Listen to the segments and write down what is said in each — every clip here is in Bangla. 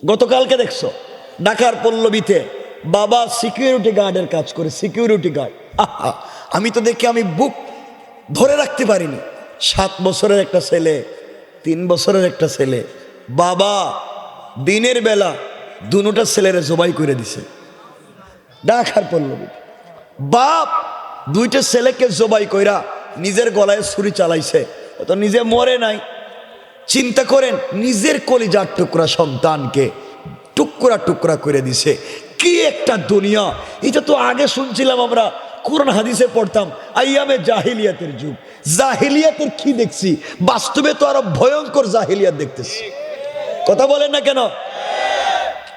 গতকালকে দেখছো ঢাকার পল্লবীতে বাবা সিকিউরিটি গার্ডের কাজ করে, সিকিউরিটি গার্ড। আমি তো দেখি আমি বুক ধরে রাখতে পারিনি। 7 বছরের একটা ছেলে, 3 বছরের একটা ছেলে, বাবা দিনের বেলা দুটা ছেলেরে জবাই করে দিছে ঢাকার পল্লবীতে। বাপ 2টা ছেলেকে জবাই কইরা নিজের গলায় ছুরি চালাইছে, তো নিজে মরে নাই। চিন্তা করেন, নিজের কলিজার টুকরা সন্তানকে টুকরা টুকরা করে দিছে। কি একটা দুনিয়া! এটা তো আগে শুনছিলাম আমরা, কোরআন হাদিসে পড়তাম, আইয়ামে জাহিলিয়াতের যুগ। জাহিলিয়াতের কি দেখছি, বাস্তবে তো আরো ভয়ঙ্কর জাহিলিয়াত দেখতেছি। কথা বলেন না কেন?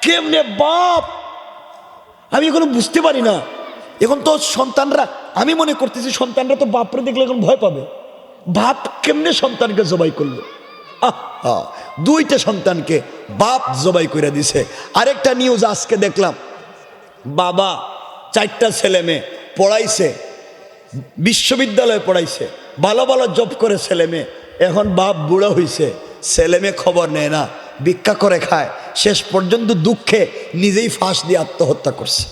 কেমনে বাপ, আমি এখনো বুঝতে পারি না। এখন তো সন্তানরা, আমি মনে করতেছি সন্তানরা তো বাপরে দেখলে এখন ভয় পাবে। বাপ কেমনে সন্তানকে জবাই করলো? 2টা সন্তানকে বাপ জবাই করে দিছে। আরেকটা নিউজ আজকে দেখলাম, বাবা 4টা ছেলে মেয়ে পড়াইছে, বিশ্ববিদ্যালয়ে পড়াইছে, ভালো ভালো জব করে ছেলে মেয়ে। এখন বাপ বুড়ো হইছে, ছেলে মেয়ে খবর নেয় না, ভিক্ষা করে খায়। শেষ পর্যন্ত দুঃখে নিজেই ফাঁস দিয়ে আত্মহত্যা করছে।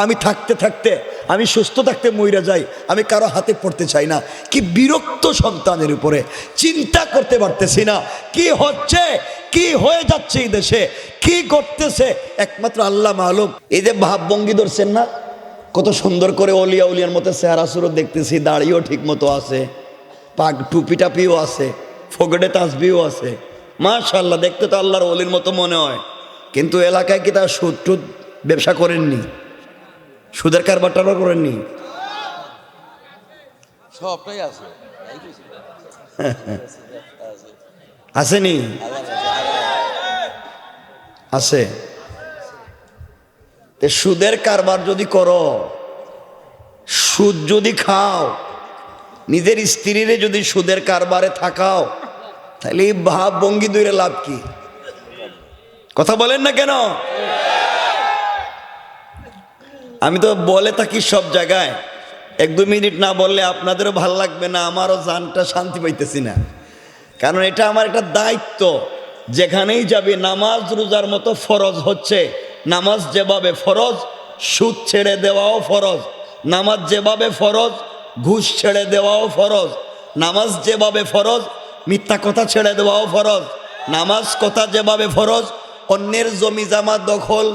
আমি থাকতে থাকতে, আমি সুস্থ থাকতে মইরা যাই, আমি কারো হাতে পড়তে চাই না। কি বিরক্ত সন্তানের উপরে, চিন্তা করতে পারতেছি না কি হচ্ছে, কি হয়ে যাচ্ছে এই দেশে, কি করতেছে একমাত্র আল্লাহ মালুম। এই যে ভাবভঙ্গি ধরছেন না, কত সুন্দর করে অলিয়া উলিয়ার মতো চেহারা সুরত দেখতেছি, দাড়িও ঠিক মতো আছে, পাক টুপি টাপিও আছে, ফগড়ে তাসবিও আছে, মাশাআল্লাহ, দেখতে তো আল্লাহর অলির মতো মনে হয়। কিন্তু এলাকায় কি তার সুদ টুদ ব্যবসা করেননি? সুদের কারবারটা করেননি? সবটাই আছে, আসেনি? আছে। সুদের কারবার যদি করো, সুদ যদি খাও, নিজের স্ত্রীরে যদি সুদের কারবারে থাকাও, তাহলে এই ভাব ভঙ্গি দূরে লাভ কি? কথা বলেন না কেন? আমি তো বলে থাকি সব জায়গায়, 1-2 মিনিট না বললে আপনাদেরও ভাল লাগবে না, আমারও জানটা শান্তি পাইতেছি না। কারণ এটা আমার একটা দায়িত্ব। যেখানেই যাবে, নামাজ রোজার মতো ফরজ হচ্ছে। নামাজ যেভাবে ফরজ, সুদ ছেড়ে দেওয়াও ফরজ। নামাজ যেভাবে ফরজ, ঘুষ ছেড়ে দেওয়াও ফরজ। নামাজ যেভাবে ফরজ, মিথ্যা কথা ছেড়ে দেওয়াও ফরজ। নামাজ কথা যেভাবে ফরজ, অন্যের জমি জামা দখল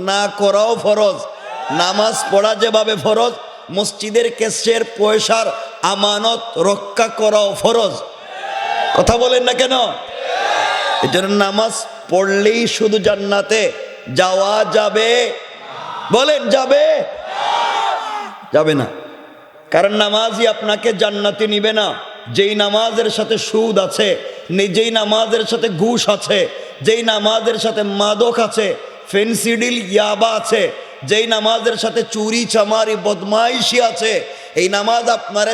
না করাও ফরজ। নামাজ পড়া যেভাবে ফরজ, মসজিদের কেসের পয়সার আমানত রক্ষা করাও ফরজ। কথা বলেন না কেন? এজন্য নামাজ পড়লেই শুধু জান্নাতে যাওয়া যাবে? বলেন যাবে? যাবে না। কারণ নামাজই আপনাকে জান্নাতে নিবে না। যেই নামাজের সাথে সুদ আছে, যেই নামাজের সাথে ঘুষ আছে, যেই নামাজের সাথে মাদক আছে, ফেন্সিডিল ইয়াবা আছে, যেই নামাজের সাথে চুরি চামারি বদমাইশি আছে, এই নামাজ আপনারা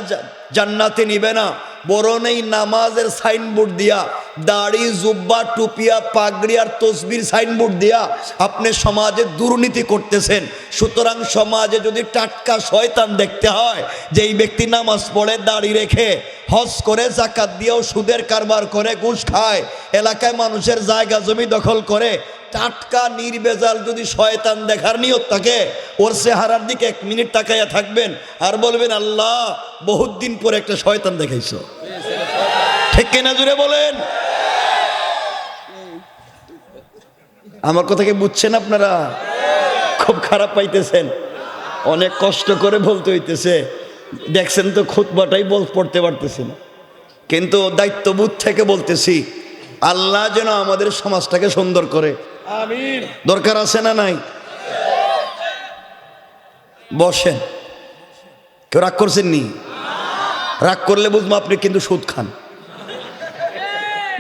জান্নাতে নিবে না। বরং এই নামাজের সাইনবোর্ড দিয়া, দাড়ি জুব্বা টুপিয়া পাগড়ি আর তসবির সাইনবোর্ড দিয়া আপনি সমাজে দুর্নীতি করতেছেন। সুতরাং সমাজে যদি টাটকা শয়তান দেখতে হয়, যে এই ব্যক্তি নামাজ পড়ে, দাড়ি রেখে, হজ করে, জাকাত দিয়েও সুদের কারবার করে, ঘুষ খায়, এলাকায় মানুষের জায়গা জমি দখল করে, টাটকা নির্বেজাল যদি শয়তান দেখার নিয়ত থাকে, ওর চেহারার দিকে 1 মিনিট তাকাইয়া থাকবেন আর বলবেন, আল্লাহ বহুত দিন পরে একটা শয়তান দেখাইছো। ঠিক কিনা জুড়ে বলেন? আমার কথা কি বুঝছেন আপনারা? খুব খারাপ পাইতেছেন, অনেক কষ্ট করে বলতে হইতেছে। দেখছেন তো খুতবাটাই পড়তে পারতেছি না, কিন্তু দায়িত্ববোধ থেকে বলতেছি, আল্লাহ যেন আমাদের সমাজটাকে সুন্দর করে। আমিন। দরকার আছে না নাই? বসেন। কেউ রাগ করছেন নি? রাগ করলে বুঝবো আপনি কিন্তু সুদ খান,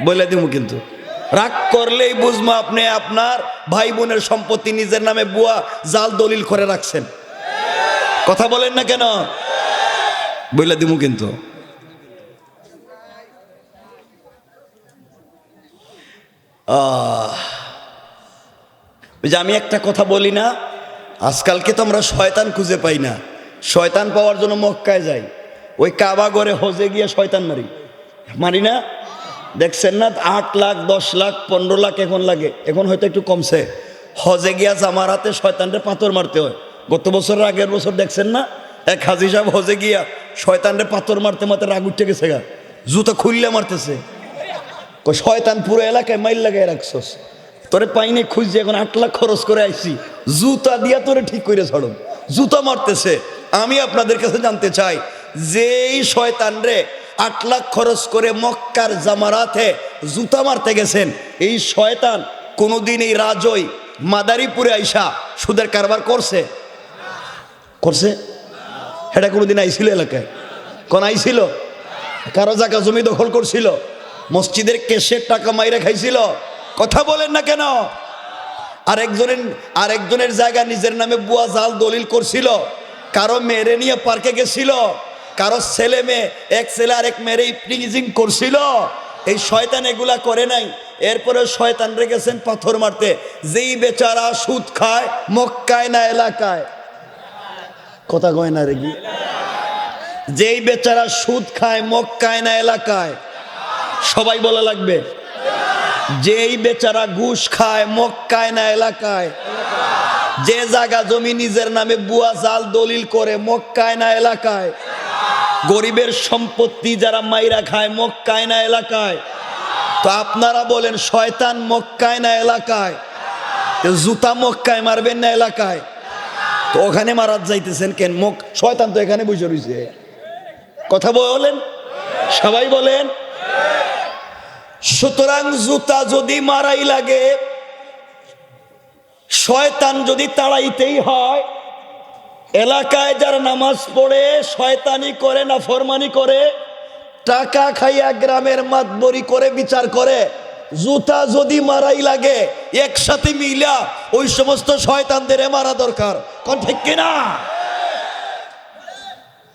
বলে দিব। কিন্তু রাগ করলেই বুঝবো আপনি আপনার ভাই বোনের সম্পত্তি নিজের নামে বুয়া জাল দলিল করে রাখছেন। কথা বলেন না কেন? বলে দিব। কিন্তু আমি একটা কথা বলি না, আজকালকে তো আমরা শয়তান খুঁজে পাই না। শয়তান পাওয়ার জন্য মক্কায় যাই, ওই কাবা ঘরে হজে গিয়ে শয়তান মারি না? দেখছেন না 8 লাখ 10 লাখ 15 লাখ এখন লাগে, এখন হয়তো একটু কমছে। হজে গিয়া জামার হাতে শয়তানরে পাথর মারতে হয়। গত বছর আগের বছর দেখছেন না এক হাজি সাহেব হজে গিয়া শয়তানরে পাথর মারতে মারতে রাগ উঠে গেছে গা, জুতা খুললে মারতেছে। শয়তান পুরো এলাকায় মাইল লাগাই রাখছস, তোরে পাইনি খুঁজছি, এখন 8 লাখ খরচ করে আইছি, জুতা দিয়া তোরে ঠিক করে ছাড়ুন, জুতা মারতেছে। আমি আপনাদের কাছে জানতে চাই, যেই শয়তান রে 8 লাখ খরচ করে মক্কার জামারাতে জুতা মারতে গেছেন, এই শয়তান কোনোদিন এই রাজই মাদারীপুরে আইসা সুদের কারবার করছে? করছে? এটা কোনোদিন আইছিল এলাকায়? কোন আইছিল? কারো জায়গা জমি দখল করছিল? মসজিদের কেশের টাকা মাইরা খাইছিল? কথা বলেন না কেন? আরেকজনের জায়গা নিজের নামে বুয়া জাল দলিল করছিল? কারো মেরে নিয়ে পার্কে গেছিল? কারো ছেলে মেয়ে, এক ছেলে আরেক মেরে ইপটিজিং করছিল? এই শয়তান এগুলা করে নাই। এরপরে শয়তান রেখেছেন পাথর মারতে। যেই বেচারা সুদ খায় মক্কায় না এলাকায়? কথা কয় না রে কি? যেই বেচারা সুদ খায় মক্কায় না এলাকায়? সবাই বলা লাগবে। যেই বেচারা ঘুষ খায় মক্কায় না এলাকায়? যে জায়গা জমি নিজের নামে বুয়া জাল দলিল করে মক্কায় না এলাকায়? গরিবের সম্পত্তি যারা মাইরা খায় মক্কায় না এলাকায়? তো আপনারা বলেন শয়তান মক্কায় না এলাকায়? জুতা মক্কায় মারবেন না এলাকায়? তো ওখানে মারাত যাইতেছেন কেন? শয়তান তো এখানে বসে রয়েছে। কথা বলেন, সবাই বলেন। সুতরাং জুতা যদি মারাই লাগে, শয়তান যদি তাড়াইতেই হয়, এলাকায় যারা নামাজ পড়ে শয়তানি করে না ফরমানি করে, টাকা খাইয়া গ্রামের মাতবরি করে বিচার করে, জুতা যদি মারাই লাগে একসাথে মিলা ওই সমস্ত শয়তানদের মারা দরকার। কোন ঠিক কিনা?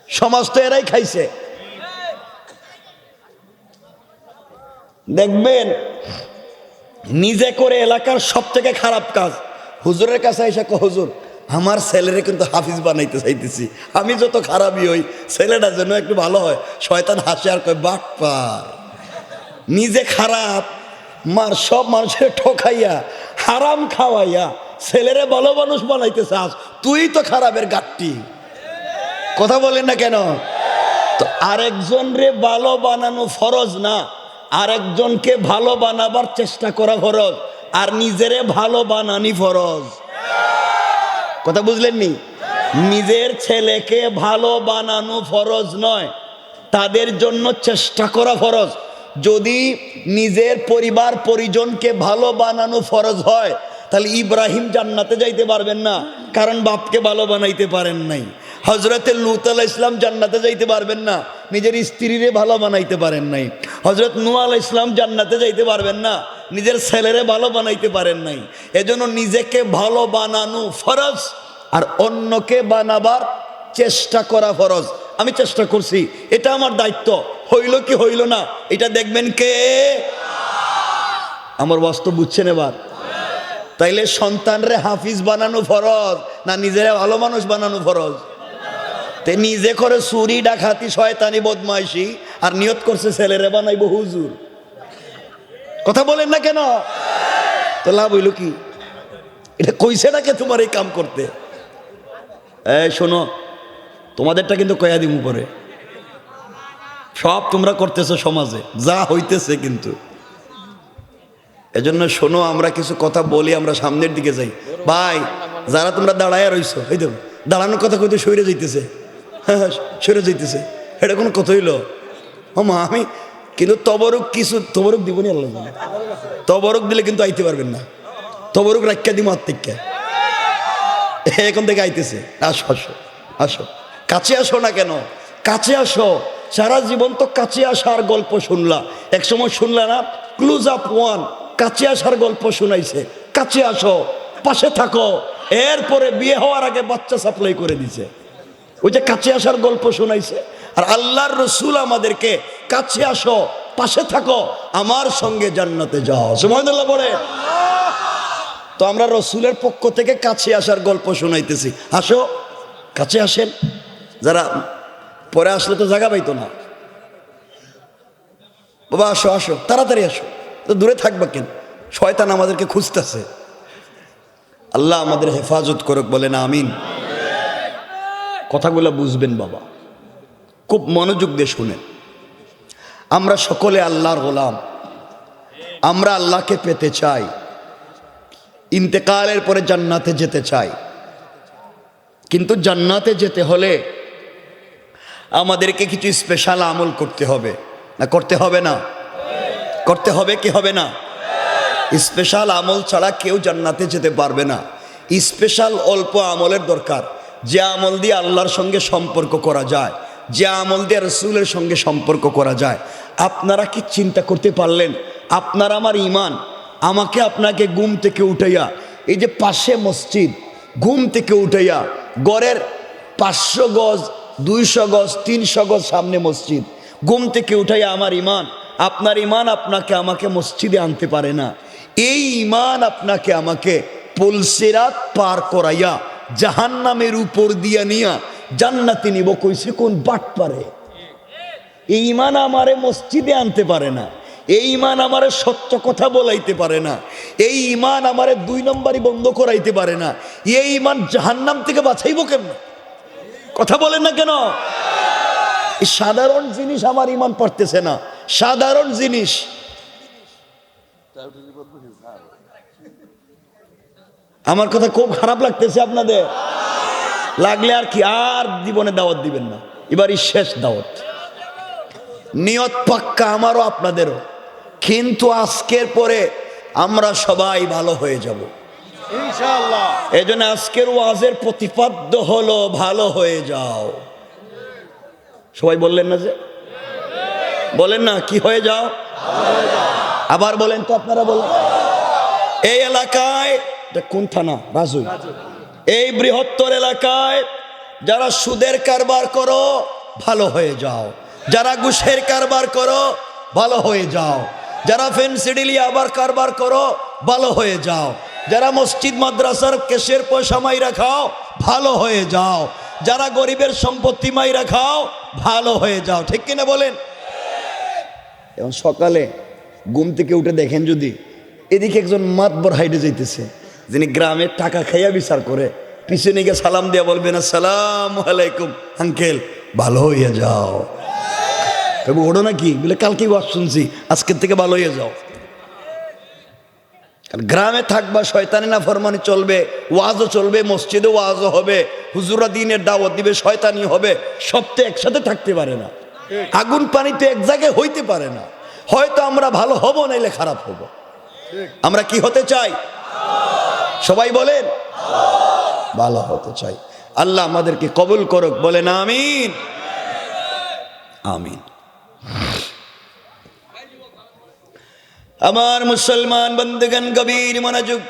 সমাজ তো এরাই খাইছে। দেখবেন নিজে করে এলাকার সব থেকে খারাপ কাজ, হুজুরের কাছে এসে কো হুজুর আমার ছেলেরে কিন্তু হাফিজ বানাইতে চাইতেছি, আমি যত খারাপই হই ছেলেটা যেন একটু ভালো হয়। শয়তান হাসে আর কয় বাটপার, নিজে খারাপ মার সব মানুষের ঠকাইয়া হারাম খাওয়াইয়া ছেলেরে ভালো মানুষ বানাইতে চাস, তুই তো খারাপের গাট্টি। কথা বলেন না কেন? তো আরেকজন রে ভালো বানানো ফরজ না, আরেকজনকে ভালো বানাবার চেষ্টা করা ফরজ, আর নিজেরে ভালো বানানি ফরজ। কথা বুঝলেন নি? নিজের ছেলেকে ভালো বানানো ফরজ নয়, তাদের জন্য চেষ্টা করা ফরজ। যদি নিজের পরিবার পরিজনকে ভালো বানানো ফরজ হয়, তাহলে ইব্রাহিম জান্নাতে যাইতে পারবেন না, কারণ বাপকে ভালো বানাইতে পারেন নাই। হজরতে লূত আলাইহিস সালাম জান্নাতে যাইতে পারবেন না, নিজের স্ত্রীরে ভালো বানাইতে পারেন নাই। হজরত নূহ আলাইহিস সালাম জান্নাতে যাইতে পারবেন না, নিজের ছেলেরে ভালো বানাইতে পারেন নাই। এজন্য নিজেকে ভালো বানানো ফরজ, আর অন্যকে বানাবার চেষ্টা করা ফরজ। আমি চেষ্টা করছি, এটা আমার দায়িত্ব। হইল কি হইল না এটা দেখবেন কে? আমার বাস্তব বুঝছেন এবার? তাইলে সন্তানরে হাফিজ বানানো ফরজ না নিজেরা ভালো মানুষ বানানো ফরজ? তে নিজে করে চুরি ডাকাতি শয়তানি বদমাইশি, আর নিয়ত করছে ছেলেরে বানাইবো হুজুর। কথা বলেন না কেন? তো লাভ হইল কি? এটা কইছে নাকি তোমার এই কাম করতে? এই শোনো, তোমাদেরটা কিন্তু কয়া দিমু পরে, সব তোমরা করতেছো সমাজে যা হইতেছে। কিন্তু এজন্য শোনো, আমরা কিছু কথা বলি, আমরা সামনের দিকে যাই। ভাই যারা তোমরা দাঁড়ায় রইছো, এই দেখো দাঁড়ানোর কথা কইতে সইরে যাইতেছে, হ্যাঁ সইরে যাইতেছে, এটা কোনো কথা হইল? মা আমি কিন্তু তবরুক কিছু তবরুক দিব নি, আল্লাহ জানে। তবরুক দিলে কিন্তু আইতে পারবেন না, তবরুক রাখা দিব আত্মিকা। এখন থেকে আইতেছে, আসো আসো আসো, কাছে আসো না কেন? কাছে আসো। সারা জীবন তো কাছে আসার গল্প শুনলা, এক সময় শুনলা না ক্লোজ আপ ওয়ান, কাছে আসার গল্প শুনাইছে। কাছে আসো, পাশে থাকো। এরপরে বিয়ে হওয়ার আগে বাচ্চা সাপ্লাই করে দিছে, ওই যে কাছে আসার গল্প শুনাইছে। আর আল্লাহর রসুল আমাদেরকে কাছে আসো, পাশে থাকো, আমার সঙ্গে জান্নাতে যাও। সুবহানাল্লাহ বলে। তো আমরা রসুলের পক্ষ থেকে কাছে আসার গল্প শোনাইতেছি। আসো, কাছে আসেন। যারা পরে আসলে তো জায়গা পাইতো না, বাবা আসো আসো, তাড়াতাড়ি আসো। তো দূরে থাকবা কেন? শয়তান আমাদেরকে খুঁজতেছে। আল্লাহ আমাদের হেফাজত করুক, বলেন আমিন। কথাগুলো বুঝবেন বাবা, খুব মনোযোগ দিয়ে শুনেন। আমরা সকলে আল্লাহর গোলাম, আমরা আল্লাহকে পেতে চাই, ইন্তেকালের পরে জান্নাতে যেতে চাই। কিন্তু জান্নাতে যেতে হলে আমাদেরকে কিছু স্পেশাল আমল করতে হবে, না করতে হবে না? করতে হবে কি হবে না? স্পেশাল আমল ছাড়া কেউ জান্নাতে যেতে পারবে না। স্পেশাল অল্প আমলের দরকার, যে আমল দিয়ে আল্লাহর সঙ্গে সম্পর্ক করা যায়, যে আমল দিয়ে রসুলের সঙ্গে সম্পর্ক করা যায়। আপনারা কি চিন্তা করতে পারলেন, আপনার আমার ইমান আমাকে আপনাকে ঘুম থেকে উঠাইয়া, এই যে পাশে মসজিদ, ঘুম থেকে উঠাইয়া গড়ের 500 গজ 200 গজ 300 গজ সামনে মসজিদ, ঘুম থেকে উঠাইয়া আমার ইমান, আপনার ইমান আপনাকে আমাকে মসজিদে আনতে পারে না। এই ইমান আপনাকে আমাকে পুলসিরাত পার করাইয়া জাহান্নামের উপর দিয়া নিয়া জান্নাতে নিব কইছে কোন বাট পারে? এই ইমান আমারে মসজিদে আনতে পারে না, এই ইমান আমারে সত্য কথা বলাইতে পারে না, এই ইমান আমারে 2 নম্বরই বন্ধ করাইতে পারে না। এই ইমান জাহান্নাম থেকে বাঁচাইব কেন? কথা বলেন না কেন? এই সাধারণ জিনিস আমার ইমান পারতেছে না, সাধারণ জিনিস। আমার কথা খুব খারাপ লাগতেছে আপনাদের, লাগলে আর কি, আর জীবনে দাওয়াত দিবেন না, এবারই শেষ দাওয়াত। নিয়ত পাক্কা আমারও আপনাদেরও, কিন্তু আজকের পরে আমরা সবাই ভালো হয়ে যাব ইনশাআল্লাহ। এই জন্য আজকের ওয়াজের প্রতিপাদ্য হলো ভালো হয়ে যাও। সবাই বললেন না যে, বলেন না কি হয়ে যাও? আবার বলেন তো, আপনারা বলেন। এই এলাকায়, কোন থানা? রাজুই। এই বৃহত্তর এলাকায় যারা সুদের কারবার করো ভালো হয়ে যাও, যারা ঘুষের কারবার করো ভালো হয়ে যাও, যারা ফেন্সিডিলি আবার কারবার করো ভালো হয়ে যাও, যারা মসজিদ মাদ্রাসার কেশের পয়সা মাইরা খাও ভালো হয়ে যাও, যারা গরিবের সম্পত্তি মাইরা খাও ভালো হয়ে যাও। ঠিক কিনা বলেন? এবং সকালে ঘুম থেকে উঠে দেখেন যদি এদিকে একজন মাতবর হাইডে যাইতেছে, যিনি গ্রামের টাকা খাইয়া বিচার করে, পিছনে গিয়ে সালাম দিয়া বলবেন আসসালামু আলাইকুম আঙ্কেল, ভালো হইয়া যাও। ওড়ো নাকি বলে কালকেই ওয়াজ শুনছি, আজকের থেকে ভালো হয়ে যাও। গ্রামে থাকবা, শয়তানি না ফরমানি চলবে, ওয়াজও চলবে, মসজিদে ওয়াজও হবে, হুজুরা দিনের দাওয়াত দিবে, শয়তানি হবে, সব তো একসাথে থাকতে পারে না। আগুন পানি তো এক জায়গায় হইতে পারে না। হয়তো আমরা ভালো হব, নাইলে খারাপ হব। আমরা কি হতে চাই? সবাই বলেন ভালো হতে চাই। আল্লাহ আমাদেরকে কবুল করুক, বলেন আমিন আমিন। আমার মুসলমান বন্ধুগণ, গভীর মনোযোগ,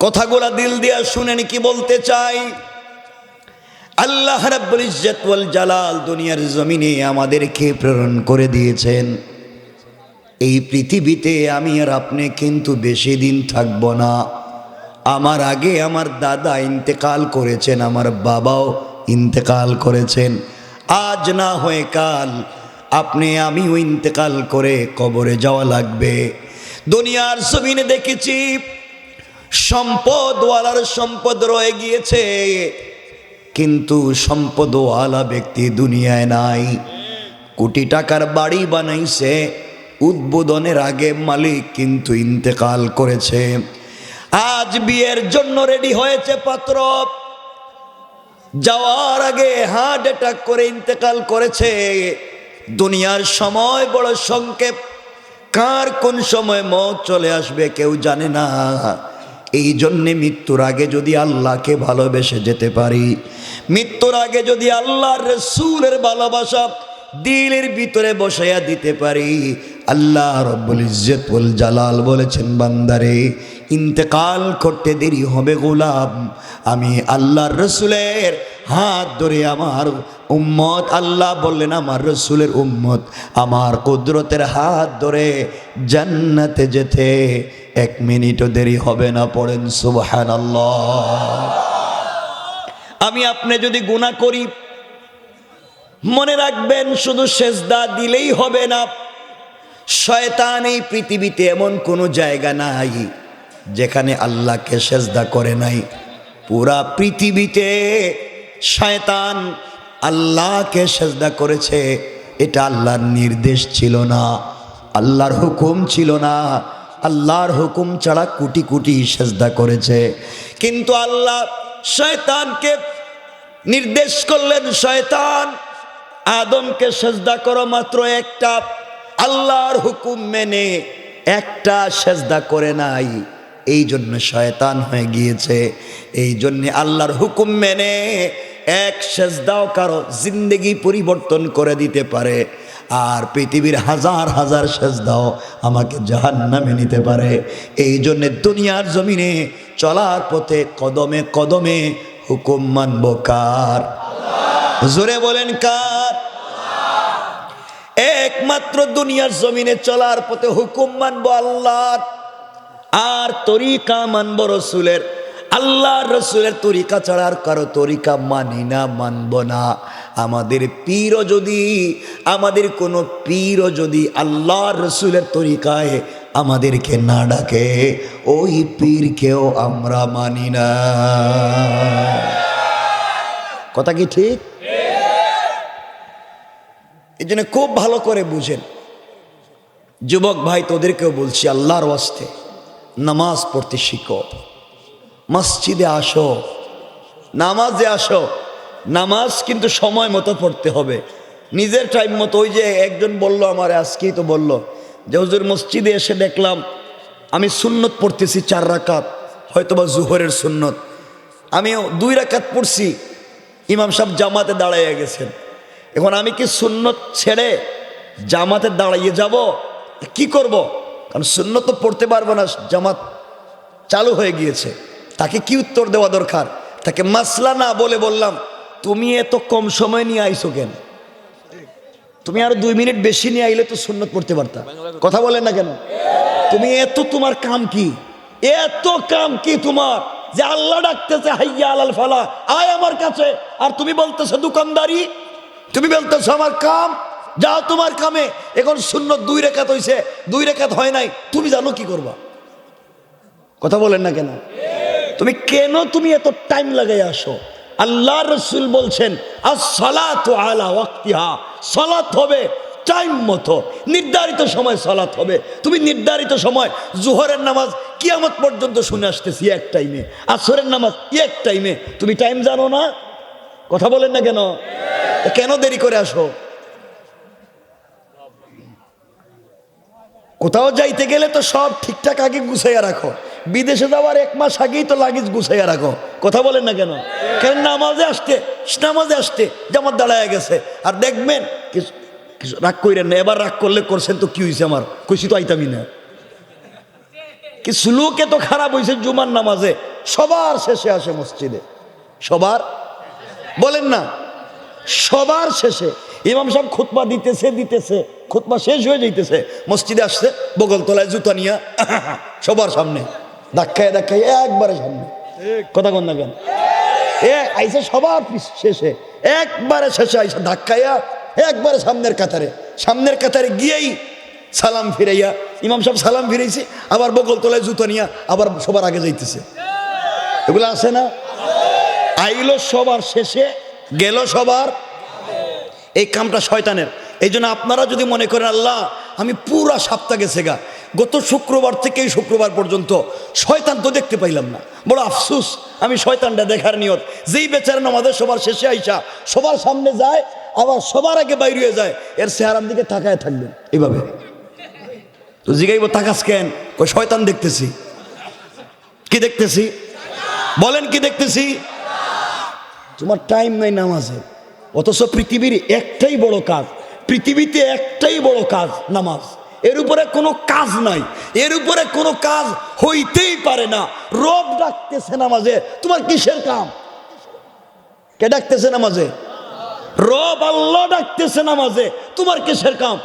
কথাগুলা দিল দিয়া শুনেন কি বলতে চাই। আল্লাহ রাব্বুল ইজ্জত ওয়াল জালাল দুনিয়ার জমিনে আমাদেরকে প্রেরণ করে দিয়েছেন। এই পৃথিবীতে আমি আর আপনি কিন্তু বেশি দিন থাকব না। আমার আগে আমার দাদা ইন্তেকাল করেছেন, আমার বাবাও ইন্তেকাল করেছেন। আজ না হয়ে কাল আপনি আমিও ইন্তেকাল করে কবরে যাওয়া লাগবে। দুনিয়ার জমিনে দেখেছি সম্পদওয়ালার সম্পদ রয়ে গিয়েছে, কিন্তু সম্পদওয়ালা ব্যক্তি দুনিয়ায় নাই। কোটি টাকার বাড়ি বানাইছে, উদ্বোধনের আগে মালিক কিন্তু ইন্তেকাল করেছে। আজ বিয়ের জন্য রেডি হয়েছে পাত্র, যাওয়ার আগে হার্ট অ্যাটাক করে ইন্তেকাল করেছে। দুনিয়ার সময় বড় সংক্ষেপ, কার কোন সময় মওত চলে আসবে কেউ জানে না। এই জন্যে মৃত্যুর আগে যদি আল্লাহকে ভালোবেসে যেতে পারি, মৃত্যুর আগে যদি আল্লাহর রাসূলের ভালোবাসা দিলের ভিতরে বসাইয়া দিতে পারি, আল্লাহ রব্বুল ইজ্জত ওয়াল জালাল বলেছেন, বান্দারে ইন্তেকাল করতে দেরি হবে গোলাম, আমি আল্লাহর রাসূলের হাত ধরে আমার উম্মত, আল্লাহ বললেন আমার রাসূলের উম্মত আমার কুদরতের হাত ধরে জান্নাতে যেতে 1 মিনিটও দেরি হবে না। পড়েন সুবহানাল্লাহ। আমি আপনি যদি গুনাহ করি, মনে রাখবেন শুধু সেজদা দিলেই হবে না, শয়তান এই পৃথিবীতে এমন কোনো জায়গা নাই যেখানে আল্লাহকে সেজদা করে নাই। পুরা পৃথিবীতে শয়তান আল্লাহকে সেজদা করেছে, এটা আল্লাহর নির্দেশ ছিল না, আল্লাহর হুকুম ছিল না। আল্লাহর হুকুম ছাড়া কোটি কোটি সেজদা করেছে, কিন্তু আল্লাহ শয়তানকে নির্দেশ করলেন, শয়তান আদমকে সেজদা করো মাত্র একটা। আল্লাহর হুকুম মেনে একটা সেজদা করে নাই, এই জন্য শয়তান হয়ে গিয়েছে। এই জন্যে আল্লাহর হুকুম মেনে এক সেজদাও কারো জিন্দেগি পরিবর্তন করে দিতে পারে, আর পৃথিবীর হাজার হাজার সেজদাও আমাকে জাহান্নামে নিতে পারে। এই জন্যে দুনিয়ার জমিনে চলার পথে কদমে কদমে হুকুম মানব কার? জোরে বলেন কার? একমাত্র দুনিয়ার জমিনে চলার পথে হুকুম মানব আল্লাহর, আর তরিকা মানব রসুলের। আল্লাহর রসুলের তরিকা ছাড়া আর কারো তরিকা মানি না, মানব না। আমাদের পীরও যদি, আমাদের কোনো পীরও যদি আল্লাহর রসুলের তরিকায় আমাদেরকে না ডাকে, ওই পীরকেও আমরা মানি না। কথা কি ঠিক? এই জন্য খুব ভালো করে বুঝেন যুবক ভাই, তোদেরকেও বলছি আল্লাহর ওয়াস্তে নামাজ পড়তে শিখো, মসজিদে আসো, নামাজে আসো। নামাজ কিন্তু সময় মতো পড়তে হবে, নিজের টাইম মতো। ওই যে একজন বলল আমার, আজকেই তো বলল যে হুজুর মসজিদে এসে দেখলাম আমি সুন্নত পড়তেছি 4 রাকাত, হয়তোবা জুহরের সুন্নত, আমি 2 রাকাত পড়ছি, ইমাম সাহেব জামাতে দাঁড়াইয়া গেছেন। এখন আমি কি সুন্নত ছেড়ে জামাতে দাঁড়াইয়ে যাব? কি করব? কারণ সুন্নত তো পড়তে পারবো না, জামাত চালু হয়ে গিয়েছে। তাকে কি উত্তর দেওয়া দরকার? তাকে মাসলা না বলে বললাম, তুমি এত কম সময় নিয়ে আইছো কেন? তুমি আরো 2 মিনিট বেশি নিয়ে আইলে তো সুন্নত পড়তে পারতা। কথা বলেন না কেন? তুমি এত, তোমার কাম কি? এত কাম কি তোমার যে আল্লাহ ডাকতেছে হাইয়া আলাল ফালা, আয় আমার কাছে, আর তুমি বলতেছো দোকানদারি, তুমি বলতেছো আমার কাম, যাও তোমার কামে। এখন সুন্নত 2 রাকাত হইছে, 2 রাকাত হয় নাই, তুমি জানো কি করবা? কথা বলেন না কেন? তুমি এত টাইম লাগাই আসো? আল্লাহ রসুল বলছেন as-salatu ala waqtiha, সালাত হবে টাইম মতো, নির্ধারিত সময় সালাত হবে। তুমি নির্ধারিত সময়, জোহরের নামাজ কিয়ামত পর্যন্ত শুনে আসতেছি এক টাইমে, আসরের নামাজ এক টাইমে, তুমি টাইম জানো না? কথা বলেন না কেন? কেন দেরি করে আসো? কোথাও যাইতে গেলে তো সব ঠিকঠাক আগে গুছাইয়া রাখো, বিদেশে যাওয়ার 1 মাস আগেই তো লাগেজ গুছাইয়া রাখো। কথা বলেন না কেন? কারণ নামাজে আসতে জামাত দাঁড়ায় গেছে। আর দেখবেন কিছু রাগ কইরেন না, এবার রাগ করলে করছেন তো কি হয়েছে, আমার কইছি তো আইতামি না। কিছু লোক এত খারাপ হয়েছে, জুমার নামাজে সবার শেষে আসে মসজিদে, সবার, বলেন না, সবার শেষে ইমাম সাহেব খুতবা দিতেছে, খুতবা শেষ হয়ে যাইতেছে, মসজিদে আসছে বগল তলায় জুতা নিয়ে সবার সামনে ধাক্কায় একবারে সামনে। কথা কন না কেন? আইসে সবার শেষে, একবারে শেষে আইসে ধাক্কাইয়া একবারে সামনের কাতারে গিয়েই সালাম ফিরাইয়া, ইমাম সাহেব সালাম ফিরাইছে, আবার বগল তলায় জুতা নিয়ে আবার সবার আগে যাইতেছে। এগুলো আছে না? আইলো সবার শেষে, গেল সবার। এই কামটা শয়তানের। এই জন্য আপনারা যদি মনে করেন আল্লাহ আমি পুরা সপ্তাহ গেছে গা, গত শুক্রবার থেকে এই শুক্রবার পর্যন্ত শয়তান তো দেখতে পাইলাম না, বড় আফসুস, আমি শয়তানটা দেখার নিয়ত। যেই বেচারা নামাজের সবার শেষে আইসা সবার সামনে যায়, আবার সবার আগে বাইরে হয়ে যায়, এর চেহারার দিকে তাকায় থাকবেন এইভাবে। তো জিগাইব তাকাস কেন? ওই শয়তান দেখতেছি। কি দেখতেছি? বলেন কি দেখতেছি? তোমার টাইম নাই নামাজে, অথচ পৃথিবীর একটাই বড় কাজ, পৃথিবীতে একটাই বড় কাজ নামাজ। এর উপরে কোনো কাজ নাই, এর উপরে কোনো কাজ হইতেই পারে না। রব ডাকতেছে নামাজে, তোমার কিসের কাম? কে ডাকতেছে নামাজে? রব আল্লাহ ডাকতেছে নামাজে, তোমার কিসের কাম?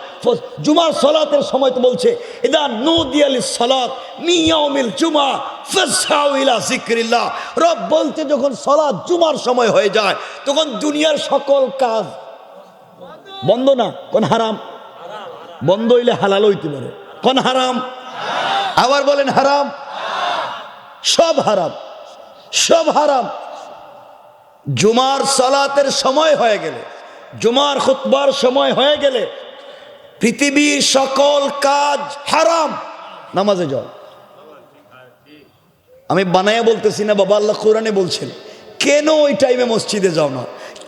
জুমার সালাতের সময় তো বলছে ইদা নুদিয়া লিস-সালাত মিন ইয়াউমিল জুমআ ফাসআউ ইলা যিকরিল্লাহ। রব বলতে যখন সালাত জুমার সময় হয়ে যায়, তখন দুনিয়ার সকল কাজ বন্ধ না, কোন হারাম? বন্ধ হইলে হালাল হইতে পারে। কোন হারাম? আবার বলেন হারাম। সব হারাম, সব হারাম। জুমার সালাতের সময় হয়ে গেলে, জুমার খুতবার সময় হয়ে গেলে পৃথিবীর সকল কাজ হারাম। নামাজে যাও। আমি বানায়া বলতেছি না বাবা, আল্লাহ কোরআনে বলছেন। কেন ওই টাইমে মসজিদে যাও না?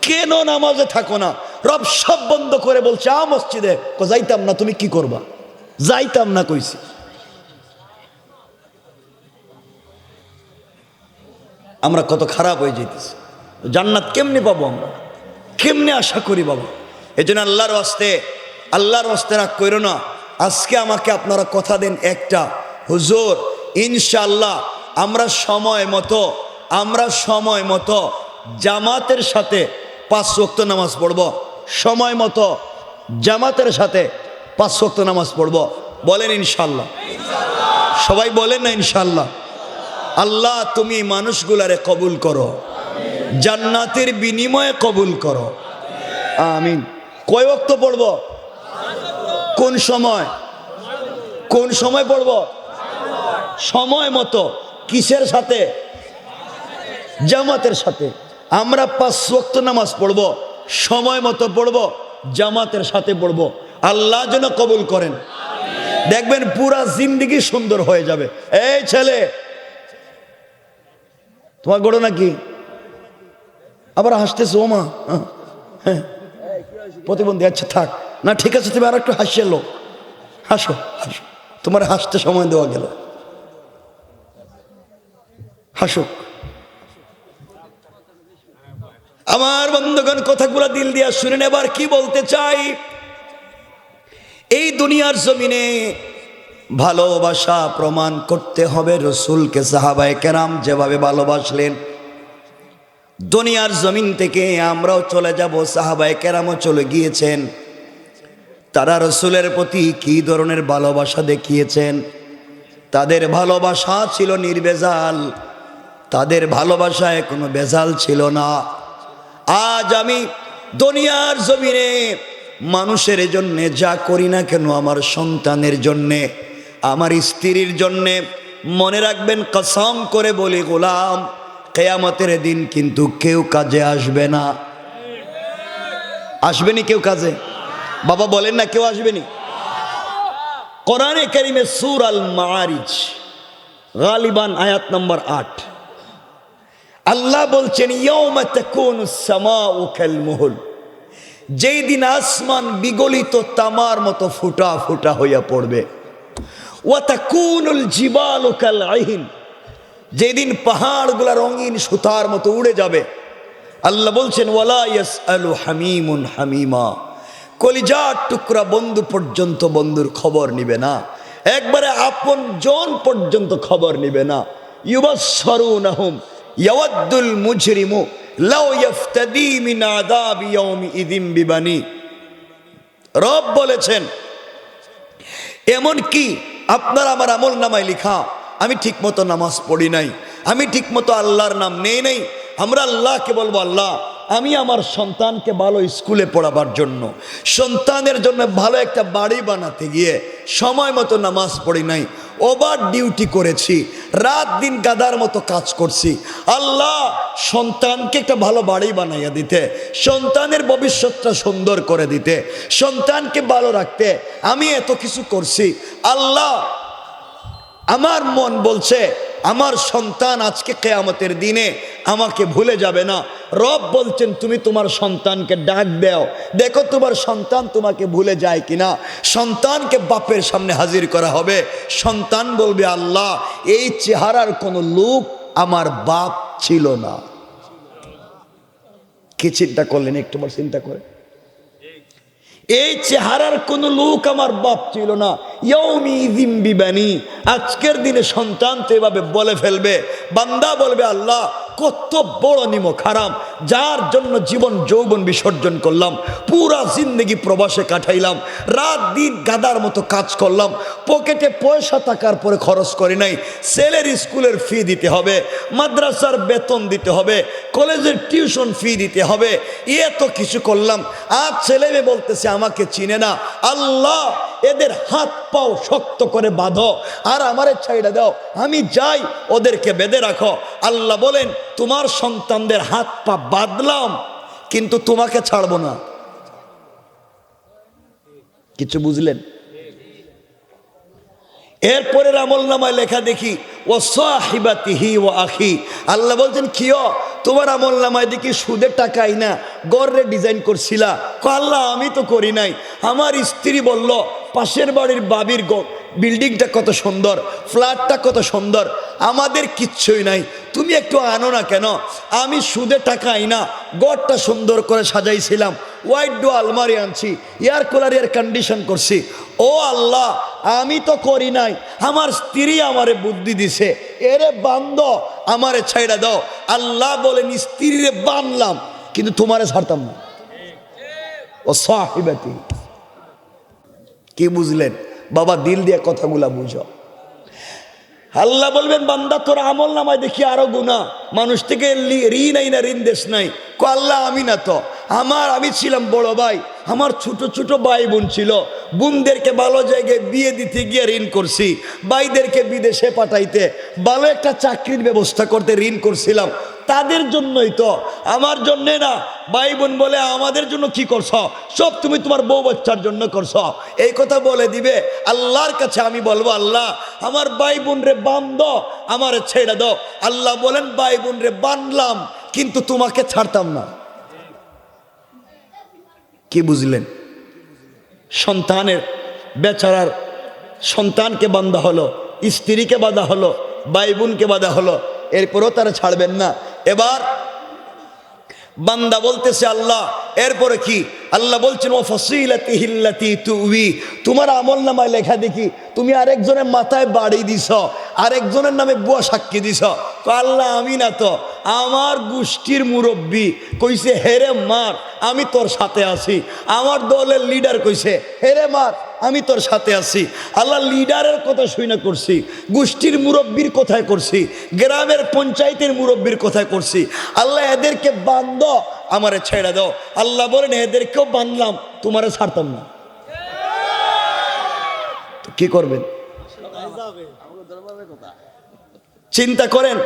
কেন নামাজে থাকো না? রব সব বন্ধ করে বলছে আ মসজিদে। যাইতাম না। তুমি কি করবা? যাইতাম না কইছি। আমরা কত খারাপ হয়ে যেতেছি। জান্নাত কেমনে পাবো আমরা? কেমনে আশা করি বাবা? এই জন্য আল্লাহর ওয়াস্তে, আল্লাহর ওয়াস্তে রাগ কইরো না। আজকে আমাকে আপনারা কথা দেন একটা, হুজুর ইনশাআল্লাহ আমরা সময় মতো জামাতের সাথে 5 ওয়াক্ত নামাজ পড়ব। সময় মতো জামাতের সাথে 5 ওয়াক্ত নামাজ পড়ব। বলেন ইনশাআল্লাহ। সবাই বলেন না ইনশাআল্লাহ। আল্লাহ তুমি মানুষগুলারে কবুল করো, জান্নাতের বিনিময়ে কবুল করো, আমিন। কয় ওয়াক্ত পড়ব? কোন সময়? কোন সময় পড়ব? সময় মতো। কিসের সাথে? জামাতের সাথে। আমরা 5 ওয়াক্ত নামাজ পড়ব, সময় মতো পড়ব, জামাতের সাথে পড়ব। আল্লাহ যেন কবুল করেন। দেখবেন পুরা জিন্দেগি সুন্দর হয়ে যাবে। এই ছেলে, তোমার গড়ো নাকি? আবার হাসতেছে। ও মা, হ্যাঁ প্রতিবন্ধী। আচ্ছা থাক না, ঠিক আছে, তুমি আর একটু হাসিয়ে লো। হাসো হাসো, তোমার হাসতে সময় দেওয়া গেল। হাসো। আমার বন্ধুগণ, কথাগুলো দিল দিয়া শুনেন। এবার কি বলতে চাই, এই দুনিয়ার জমিনে ভালোবাসা প্রমাণ করতে হবে রসুলকে। সাহাবায়ে কেরাম যেভাবে ভালোবাসলেন, দুনিয়ার জমিন থেকে আমরাও চলে যাব, সাহাবায়ে কেরামও চলে গিয়েছেন। তারা রসুলের প্রতি কি ধরনের ভালোবাসা দেখিয়েছেন। তাদের ভালোবাসা ছিল নির্ভেজাল, তাদের ভালোবাসায় কোনো ভেজাল ছিল না। আজ আমি দুনিয়ার জমিনে মানুষের জন্যে যা করি না কেন, আমার সন্তানের জন্যে, আমার স্ত্রীর জন্যে, মনে রাখবেন কসম করে বলি গোলাম, কিয়ামতের দিন কিন্তু কেউ কাজে আসবে না। আসবেনি কেউ কাজে? বাবা বলেন না, কেউ আসবেনি। কোরআনে কারিমে সূরা আল মাআরিজ গালিবান আয়াত নম্বর 8 আল্লাহ বলছেন, ইয়াউমা তাকুনুস সামাউ কাল মুহল, যেই দিন আসমান বিগলিত তামার মতো ফুটা ফুটা হইয়া পড়বে। ওয়া তাকুনুল জিবালু কাল আইন, যেদিন পাহাড়গুলা রঙিন সুতার মতো উড়ে যাবে। আল্লাহ বলছেন, ওয়ালা ইয়াসআলু হামিমুন হামিমা, কলিজার টুকরা বন্ধু পর্যন্ত বন্ধুর খবর নিবে না, একবারে আপন জন পর্যন্ত খবর নিবে না। ইউবাসসারুনহুম ইয়াওয়াদ্দুল মুজরিমু লাউ ইফতাদি মিন আযাবি ইয়াউমি ইযিম বিবানি। রব বলেছেন, এমন কি আপনার আমার আমল নামায় লিখা, আমি ঠিকমতো নামাজ পড়ি নাই, আমি ঠিকমতো আল্লাহর নাম নেই নাই। আমরা আল্লাহকে বলবো, আল্লাহ আমি আমার সন্তানকে ভালো স্কুলে পড়াবার জন্য, সন্তানের জন্য ভালো একটা বাড়ি বানাতে গিয়ে সময় মতো নামাজ পড়ি নাই, ওভার ডিউটি করেছি, রাত দিন গাদার মতো কাজ করছি। আল্লাহ সন্তানকে একটা ভালো বাড়ি বানাইয়া দিতে, সন্তানের ভবিষ্যৎটা সুন্দর করে দিতে, সন্তানকে ভালো রাখতে আমি এত কিছু করছি। আল্লাহ আমার মন বলছে আমার সন্তান আজকে কিয়ামতের দিনে আমাকে ভুলে যাবে না। রব বলছেন, তুমি তোমার সন্তানকে ডাক দাও, দেখো তোমার সন্তান তোমাকে ভুলে যায় কিনা। সন্তানকে বাপের সামনে হাজির করা হবে, সন্তান বলবে, আল্লাহ এই চেহারার কোনো লোক আমার বাপ ছিল না। কি চিন্তা করলেন একটুবার চিন্তা করে, এই চেহারার কোন লোক আমার বাপ ছিল না। ইয়াউমি ইযিম বিবানি, আজকের দিনে সন্তান তো এভাবে বলে ফেলবে, বান্দা বলবে, আল্লাহ কত বড় নিমক হারাম, যার জন্য জীবন যৌবন বিসর্জন করলাম, পুরা জিন্দগি প্রবাসে কাটাইলাম, রাত দিন গাদার মতো কাজ করলাম, পকেটে পয়সা টাকার পরে খরচ করি নাই, ছেলের স্কুলের ফি দিতে হবে, মাদ্রাসার বেতন দিতে হবে, কলেজের টিউশন ফি দিতে হবে, এত কিছু করলাম। আজ ছেলে মেয়ে বলতেছে আমাকে চিনে না। আল্লাহ এদের হাত পাও শক্ত করে বাঁধো আর আমারে ছাইড়া দাও, আমি যাই, ওদেরকে বেঁধে রাখো। আল্লাহ বলেন তোমার সন্তানদের হাত পা বাঁধলাম কিন্তু তোমাকে ছাড়বো না। কিছু বুঝলেন? এরপরের আমল নামায় লেখা দেখি ও সাহিবাতিহি ও আখি। আল্লাহ বলছেন কিও তোমার আমল নামায় দেখি সুদের টাকাই না গড়ে ডিজাইন করছিলা। আল্লাহ আমি তো করি নাই, আমার স্ত্রী বলল পাশের বাড়ির বাবির বিল্ডিংটা কত সুন্দর, ফ্ল্যাটটা কত সুন্দর, আমাদের কিচ্ছুই নাই, তুমি একটু আনো না কেন? আমি সুদে টাকা আইনা গড়টা সুন্দর করে সাজাইছিলাম, হোয়াইট ডো আলমারি আনছি, এয়ার কুলার এয়ার কন্ডিশন করছি। ও আল্লাহ আমি তো করি নাই, আমার স্ত্রী আমারে বুদ্ধি দিছে, এরে বান্ধ আমারে ছাইড়া দাও। আল্লাহ বলেন স্ত্রীরে বানলাম কিন্তু তোমারে ছাড়তাম না। ও সাহিবাতি। কি বুঝলেন বাবা? দিল দিয়ে কথাগুলা বুঝো। আল্লাহ বলবেন বান্দা তোর আমল নামায় দেখি আরো গুনাহ, মানুষ থেকে ঋণ আই না, ঋণ দেশ নাই। আল্লাহ আমি না তো, আমি ছিলাম বড় ভাই, আমার ছোট ছোট ভাই বোন ছিল, বোনদেরকে ভালো জায়গায় বিয়ে দিতে গিয়ে ঋণ করছি, ভাইদেরকে বিদেশে পাঠাইতে ভালো একটা চাকরির ব্যবস্থা করতে ঋণ করছিলাম, তাদের জন্যই তো, আমার জন্যে না। ভাই বোন বলে আমাদের জন্য কি করছ? সব তুমি তোমার বউ বাচ্চার জন্য করছ। এই কথা বলে দিবে আল্লাহর কাছে। আমি বলবো আল্লাহ আমার ভাই বোন রে বান্ধ, আমার ছেড়ে দাও। আল্লাহ বলেন ভাই বোন রে বান্ধলাম কিন্তু তোমাকে ছাড়তাম না। কি বুঝলেন? সন্তানের বেচারার সন্তানকে বান্ধা হলো, স্ত্রীকে বাঁধা হলো, ভাই বোনকে বাঁধা হলো, এরপরও তারা ছাড়বেন না। এবার বান্দা বলতেছে আল্লাহ এরপরে কি? আল্লাহ বলছেন ও ফাসিলাতিহিল্লাতি তুবি। তোমার আমল নামায় লেখা দেখি তুমি আরেকজনের মাথায় বাড়ি দিছ, আরেকজনের নামে বুয়া সাক্ষী দিছ। আল্লাহ আমি না তো, আমার গোষ্ঠীর মুরব্বী কইছে হেরে মার আমি তোর সাথে আছি, আমার দলের লিডার কইছে হেরে মার আমি তোর সাথে আছি। আল্লাহ লিডারের কথা শুনে করছি, গোষ্ঠীর মুরব্বীর কথায় করছি, গ্রামের পঞ্চায়েতের মুরব্বীর কথায় করছি। আল্লাহ এদেরকে বান্ধ আমারে ছেড়ে দাও। আল্লাহ বলেন এদেরকেও বান্ধলাম তোমারে ছাড়তাম না। কি করবেন? চিন্তা করেন।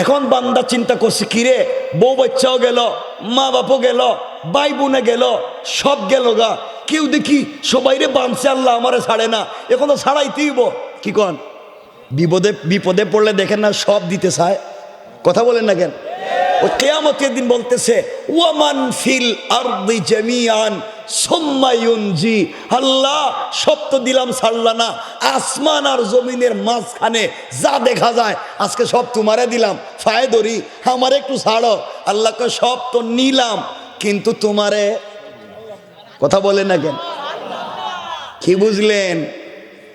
এখন বান্দা চিন্তা করছে কিরে বউ বাচ্চাও গেল, মা বাপও গেল, ভাই বোনে গেল, সব গেল গা, কেউ দেখি সবাই রে বাঁধছে, আল্লাহ আমারে ছাড়ে না, এখন তো ছাড়াইতেই কি কন? বিপদে পড়লে দেখেন না সব দিতে চায়, কথা বলেন না কেন? ও কিয়ামতের দিন বলতেছে ওয়ামান ফিল আরদি জামিআন সুম্মা ইউনজি। আল্লাহ সব তো দিলাম ছাড়লা না, আসমান আর জমিনের মাঝখানে যা দেখা যায় আজকে সব তোমারে দিলাম, ফায় ধরি আমার একটু ছাড়ো। আল্লাহকে সব তো নিলাম কিন্তু তোমারে, কথা বলেন না কেন? কি বুঝলেন?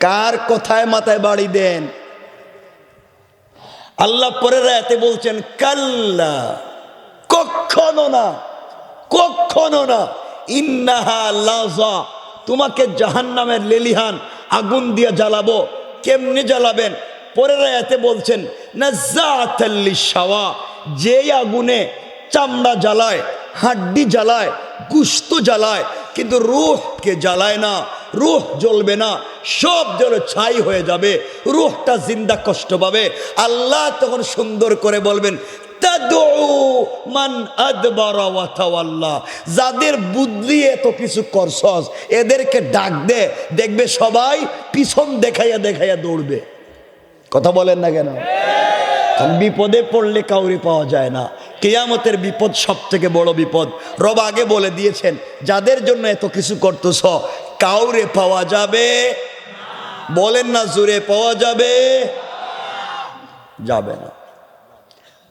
কার কথায় মাথায় বাড়ি দেন? আল্লাহ পরের আয়াতে বলছেন কাল্লা, কখনো না, কখনো না, ইন্নাহা লাযা, তোমাকে জাহান্নামের লেলিহান আগুন দিয়ে জ্বালাবো। কেমনে জ্বালাবেন? পরের আয়াতে বলছেন নাযাআতাল লিশাওয়া, যেই আগুনে চামড়া জ্বালায়, হাড্ডি জ্বালায়, গোশত জ্বালায় কিন্তু রূহকে জ্বালায় না, রূহ জ্বলবে না, সব জ্বলে ছাই হয়ে যাবে, রূহটা জিন্দা কষ্ট পাবে। আল্লাহ তখন সুন্দর করে বলবেন তাদউ মান আদবারা ওয়া তাওয়াল্লা, যাদের বুদ্ধি এত কিছু করছস এদেরকে ডাক দে, দেখবে সবাই পিছন দেখাইয়া দেখাইয়া দৌড়বে। কথা বলেন না কেন? কারণ বিপদে পড়লে কাউরি পাওয়া যায় না। কিয়ামতের বিপদ সব থেকে বড় বিপদ। রব আগে বলে দিয়েছেন যাদের জন্য এত কিছু করতেছ কাউরে পাওয়া যাবে, বলেন না জোরে, পাওয়া যাবে যাবে না।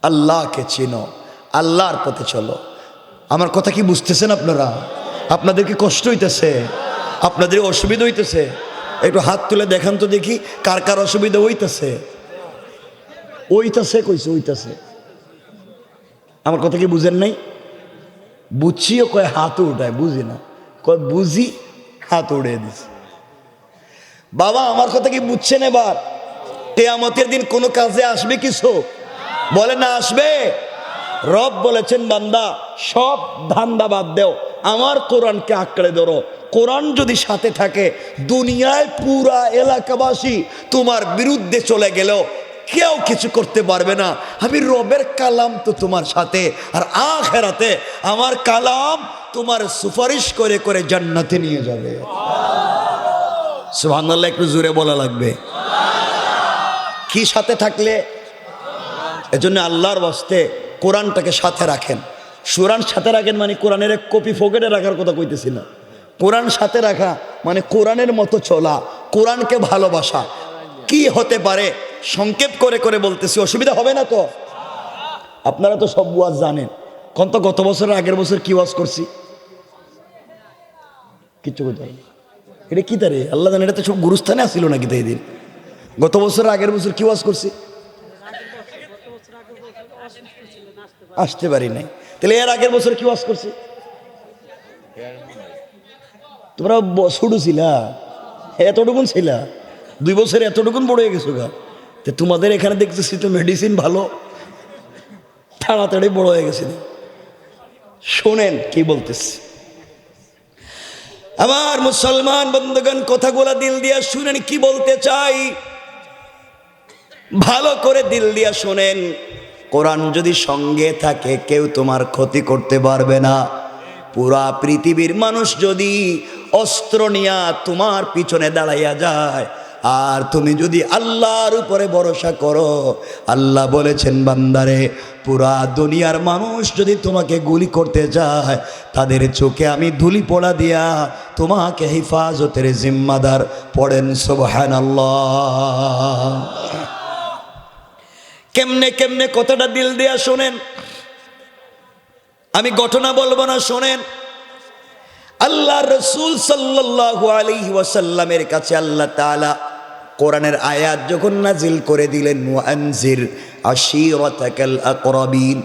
আল্লাহকে চিনো, আল্লাহর পথে চলো। আমার কথা কি বুঝতেছেন আপনারা? আপনাদের কি কষ্ট হইতেছে? আপনাদের অসুবিধা হইতেছে? একটু হাত তুলে দেখান তো দেখি কার কার অসুবিধা হইতেছে। ওইতাছে কইছে ওইতাছে। আমার কথা কি বুঝেন নাই? বুঝছিও কয় হাত উঠায়, বুঝি না কয় বুঝি, হাত উড়িয়ে দিছে। বাবা আমার কথা কি বুঝছেন? এবার কিয়ামতের দিন কোনো কাজে আসবে কিছু? বলে না আসবে। রব বলেছেন বান্দা সব ধান্দা বাদ দেও, আমার কোরআনকে আঁকড়ে ধরো। কোরআন যদি সাথে থাকে, দুনিয়ায় পুরা এলাকাবাসী তোমার বিরুদ্ধে চলে গেলেও কেউ কিছু করতে পারবে না। আমি রবের কালাম তো তোমার সাথে, আর আখিরাতে আমার কালাম তোমার সুপারিশ করে করে জান্নাতে নিয়ে যাবে। সুবহানাল্লাহ, একটু জোরে বলা লাগবে। কি সাথে থাকলে? এজন্য আল্লাহর ওয়াস্তে কোরআনটাকে সাথে রাখেন। কোরআন সাথে রাখেন মানে কোরআনের এক কপি পকেটে রাখার কথা কইতেছি না। কোরআন সাথে রাখা মানে কোরআনের মতো চলা, কোরআনকে ভালোবাসা। কি হতে পারে সংক্ষেপ করে করে বলতেছি, অসুবিধা হবে না তো? আপনারা তো সব ওয়াজ জানেন। কোন তো গত বছর আগের বছর কি ওয়াজ করছি? কিচ্ছু করতে হবে এটা কি তারে আল্লাহ জানে। এটা তো সব গুরুস্থানে আসছিল নাকি? তাই দিন গত বছর আগের বছর কি ওয়াজ করছি? আসতে পারি নাই। তাহলে এর আগের বছর কি ওয়াজ করছি? তোমরা ছোট ছিলা, এতটুকুন ছিলা, 2 বছর এতটুকুন বড় হয়ে গেছো গা। তো তোমাদের এখানে দেখতেছি তো মেডিসিন ভালো, তাড়াতাড়ি বড় হয়ে গেছে। শোনেন কি বলতেছি। আমার মুসলমান বন্ধুগণ, কথাগুলা দিল দিয়া শুনেন কি বলতে চাই, ভালো করে দিল দিয়া শোনেন। কোরআন যদি সঙ্গে থাকে কেউ তোমার ক্ষতি করতে পারবে না। পুরা পৃথিবীর মানুষ যদি অস্ত্র নিয়া তোমার পিছনে দাঁড়াইয়া যায়, আর তুমি যদি আল্লাহর উপরে ভরসা করো, আল্লাহ বলেছেন বান্দারে পুরা দুনিয়ার মানুষ যদি তোমাকে গুলি করতে যায়, তাদের চোখে আমি ধুলি পোড়া দিয়া তোমাকে হেফাজতের জিম্মাদার। পড়েন সুবহানাল্লাহ। কেমনে কেমনে কথাটা দিল দিয়া শোনেন। আমি ঘটনা বলবো না, শোনেন। আল্লাহ রাসূল সাল্লাল্লাহু আলাইহি ওয়াসাল্লামের কাছে আল্লাহ তাআলা কোরআনের আয়াত যখন নাজিল করে দিলেন, ওয়ানজির আশীরাতাকাল আকরাবিন,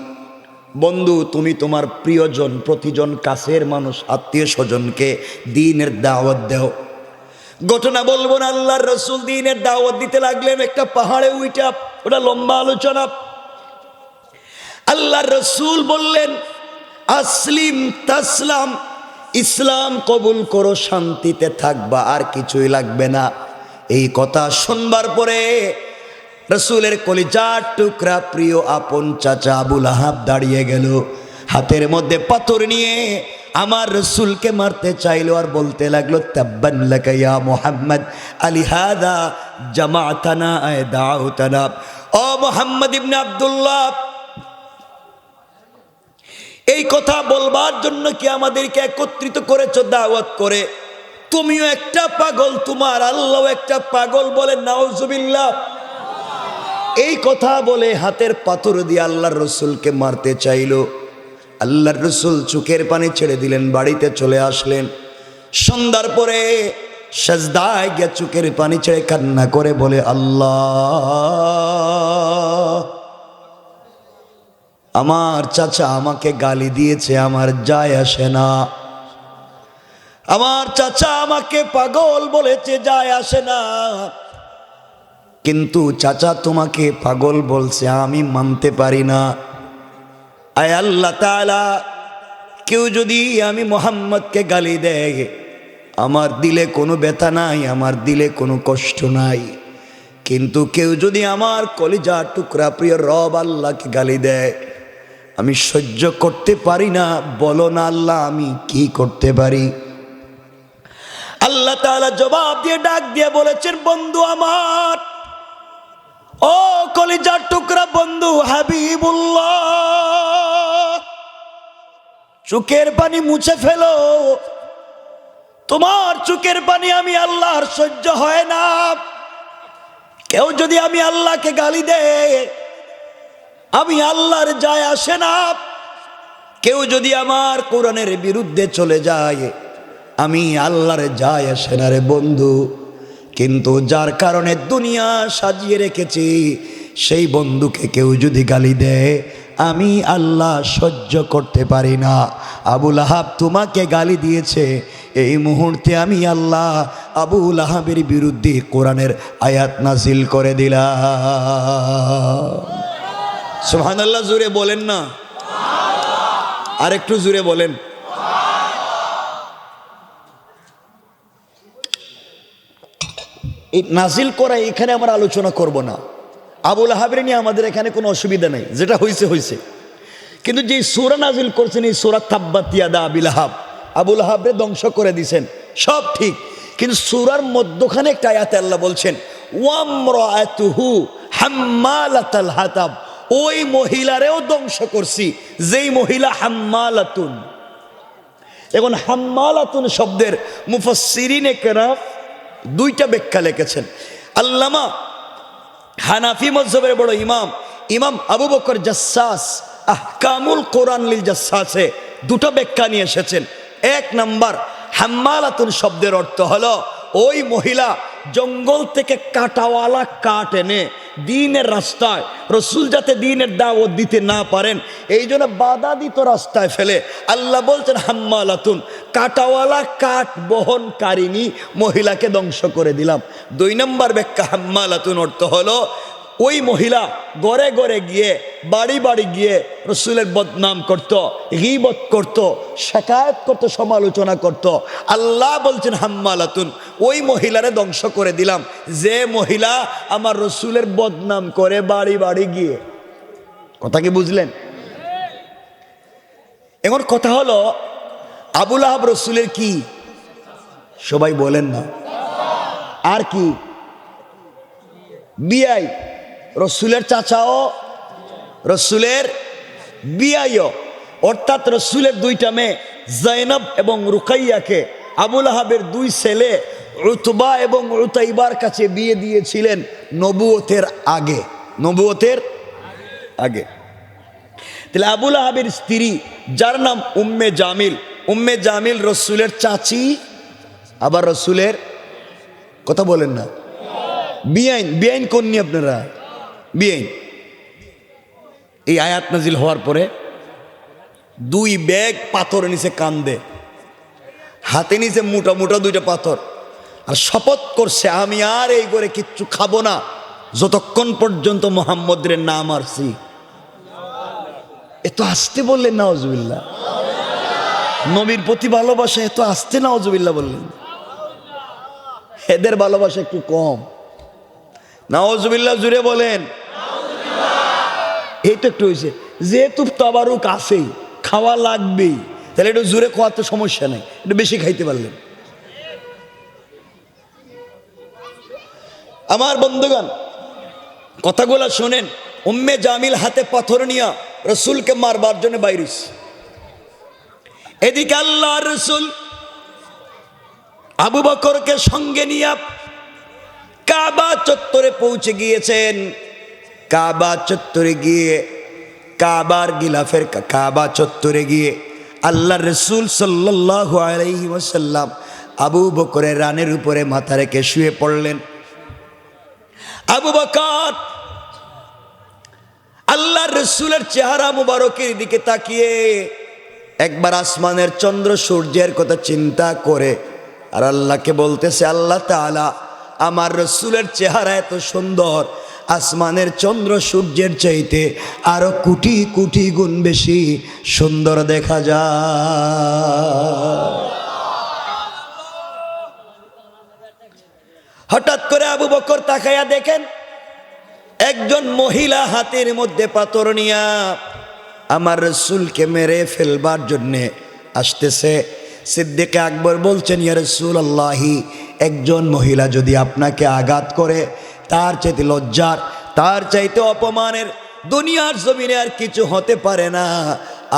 বন্ধু তুমি তোমার প্রিয়জন, প্রতিজন কাছের মানুষ, আত্মীয় স্বজনকে দ্বীনের দাওয়াত দাও। ঘটনা বলবো না, আল্লাহর রাসূল দ্বীনের দাওয়াত দিতে লাগলেন একটা পাহাড়ে উইঠা। ওটা লম্বা আলোচনা। আল্লাহর রাসূল বললেন আসলিম তাসলাম, ইসলাম কবুল করো, শান্তিতে থাকবা, আর কিছুই লাগবে না। এই কথা শুনবার পরে রাসূলের কলিজার টুকরা প্রিয় আপন চাচা আবু লাহাব দাঁড়িয়ে গেল, হাতের মধ্যে পাথর নিয়ে আমার রাসূলকে মারতে চাইলো, আর বলতে লাগলো তাব্বান লাকা ইয়া মুহাম্মদ আলিহাদা জামাআতানা আয় দাউতানা। ও মুহাম্মদ ইবনে আব্দুল্লাহ, এই কথা বলবার জন্য কি আমাদেরকে একত্রিত করেছো দাওয়াত করে? তুমিও একটা পাগল, তোমার আল্লাহ একটা পাগল, বলে নাউজুবিল্লাহ। এই কথা বলে হাতের পাথর দিয়ে আল্লাহর রাসূলকে মারতে চাইলো। আল্লাহর রাসূল চোখের পানি ছেড়ে দিলেন, বাড়িতে চলে আসলেন। সন্ধ্যার পরে সাজদায় গিয়ে চোখের পানি ছেড়ে কান্না করে বলে আল্লাহ, আমার চাচা আমাকে গালি দিয়েছে, আমার যায় আসে না। আমার চাচা আমাকে পাগল বলেছে, যায় আসে না। কিন্তু চাচা তোমাকে পাগল বলছে, আমি মানতে পারি না। আয় আল্লাহ তাআলা, কেউ যদি আমি মুহাম্মদকে গালি দেয়, আমার দিলে কোনো ব্যথা নাই, আমার দিলে কোনো কষ্ট নাই। কিন্তু কেউ যদি আমার কলিজা টুকরা প্রিয় রব আল্লাহকে গালি দেয়, আমি সহ্য করতে পারি না। বলো না আল্লাহ আমি কি করতে পারি? আল্লাহ তাআলা জবাব দিয়ে ডাক দিয়ে বলেছেন, বন্ধু আমার, ও কলিজার টুকরা বন্ধু হাবিবুল্লাহ, চোখের পানি মুছে ফেলো। তোমার চোখের পানি আমি আল্লাহর সহ্য হয় না। কেউ যদি আমি আল্লাহকে গালি দেয়, আমি আল্লাহর যায় আসে না। কেউ যদি আমার কোরআনের বিরুদ্ধে চলে যায়, আমি আল্লাহর যায় আসে না রে বন্ধু। কিন্তু যার কারণে দুনিয়া সাজিয়ে রেখেছি, সেই বন্ধুকে কেউ যদি গালি দেয়, আমি আল্লাহ সহ্য করতে পারি না। আবুল আহাব তোমাকে গালি দিয়েছে, এই মুহূর্তে আমি আল্লাহ আবুল আহাবের বিরুদ্ধে কোরআনের আয়াত নাজিল করে দিলাম। সুবহানাল্লাহ, জোরে বলেন না, আর একটু জোরে বলেন। এই নাজিল করা এখানে আমরা আলোচনা করব না। আবুল আহাবের নিয়ে আমাদের এখানে কোনো অসুবিধা নেই, যেটা হয়েছে হয়েছে। কিন্তু যে সূরা নাজিল করছেন এই সূরা তাব্বাত ইয়াদা আবিল আহাব, আবুল আহাবরে ধ্বংস করে দিয়েছেন, সব ঠিক। কিন্তু সূরার মধ্যখানে একটা আয়াতে আল্লাহ বলছেন ওয়ামরাআতুহু হাম্মালাতাল হাতাব, ওই মহিলারেও ধ্বংস করছি যেই মহিলা হাম্মালাতুন। এখন হাম্মালাতুন শব্দের মুফাসসিরিনে কেরাম দুইটা ব্যাখ্যা লিখেছেন। আল্লামা হানাফি মযহবের বড় ইমাম ইমাম আবু বকর জাসসাস আহকামুল কোরআন লিল জাসসাসে দুটো ব্যাখ্যা নিয়ে এসেছেন। এক নাম্বার, হাম্মালাতুন শব্দের অর্থ হলো ওই মহিলা জঙ্গল থেকে কাটাওয়ালা কাঠ এনে দ্বীনের রাস্তায়, রসুল যাতে দ্বীনের দাওয়াত দিতে না পারেন এই জন্য বাধা দিত রাস্তায় ফেলে। আল্লাহ বলছেন হাম্মালাতুন, কাটাওয়ালা কাঠ বহনকারিনী মহিলাকে ধ্বংস করে দিলাম। দুই নম্বর ব্যাখ্যা, হাম্মালাতুন অর্থ হলো ওই মহিলা ঘরে ঘরে গিয়ে বাড়ি বাড়ি গিয়ে রসুলের বদনাম করত, গীবত করত, শিকায়ত করত, সমালোচনা করত। আল্লাহ বলছেন হাম্মালাতুন, ওই মহিলারে ধ্বংস করে দিলাম যে মহিলা আমার রসুলের বদনাম করে বাড়ি বাড়ি গিয়ে। কথা কি বুঝলেন? এখন কথা হলো আবুল আহাব রসুলের কি? সবাই বলেন না, আর কি? বিয়াই, রসুলের চাচাও রসুলের বিয়াইও, অর্থাৎ রসুলের দুইটা মেয়ে জাইনব এবং রুকাইয়াকে আবুল আহাবের দুই ছেলে উতবা এবং উতাইবার কাছে বিয়ে দিয়েছিলেন নবুয়তের আগে। নবুয়তের আগে। তাহলে আবুল আহাবের স্ত্রী যার নাম উম্মে জামিল, উম্মে জামিল রসুলের চাচি, আবার রসুলের, কথা বলেন না, বিয়াইন। বিয়াইন কোন নিয়ে আপনারা? বিয়াইন। এই আয়াত নাজিল হওয়ার পরে দুই ব্যাগ পাথর নিচে কান্দে, হাতে নিচে মোটা মোটা দুইটা পাথর, আর শপথ করছে আমি আর এই করে কিচ্ছু খাবো না যতক্ষণ পর্যন্ত মুহাম্মদের নাম আসছি। এত আসতে বললেন নাউজুবিল্লাহ, নবীর প্রতি ভালোবাসা এত আসতে নাউজুবিল্লাহ বললেন। এদের ভালোবাসা একটু কম। নাউজুবিল্লাহ জুড়ে বলেন। এই তো একটু হয়েছে, যেহেতু তাবারুক আছেই, খাওয়া লাগবেই, তাহলে একটু জুড়ে খাওয়াতে সমস্যা নেই, একটু বেশি খাইতে পারলেন। আমার বন্ধুগণ কথাগুলো শোনেন। উম্মে জামিল হাতে পাথর নিয়া রসুলকে মারবার জন্য বাইরিস। এদিকে আল্লাহ রসুল আবু বকরকে সঙ্গে নিয়ে কাবা চত্বরে পৌঁছে গিয়েছেন। কাবা চত্বরে গিয়ে কাবার গিলাফের কাবা চত্বরে গিয়ে আল্লাহ রসুল সাল্লাল্লাহু আলাইহি ওয়াসাল্লাম আবু বকরের রানের উপরে মাথা রেখে শুয়ে পড়লেন। আবু বকর আল্লাহ রসুলের চেহারা মুবারকের দিকে তাকিয়ে একবার আসমানের চন্দ্র সূর্যের কথা চিন্তা করে আর আল্লাহকে বলতেছে, আল্লাহ তাআলা আমার রসুলের চেহারা এত সুন্দর, আসমানের চন্দ্র সূর্যের চাইতে আরো কোটি কোটি গুণ বেশি সুন্দর দেখা যায়। হঠাৎ করে আবু বকর তাকায়া দেখেন একজন মহিলা হাতের মধ্যে পাথর নিয়া আমার রসুলকে মেরে ফেলবার জন্যে আসতেছে। সিদ্দিক আকবর বলছেন, ইয়া রাসূলুল্লাহি, একজন মহিলা যদি আপনাকে আঘাত করে তার চাইতে লজ্জার, তার চাইতে অপমানের দুনিয়ার জমিনে আর কিছু হতে পারে না।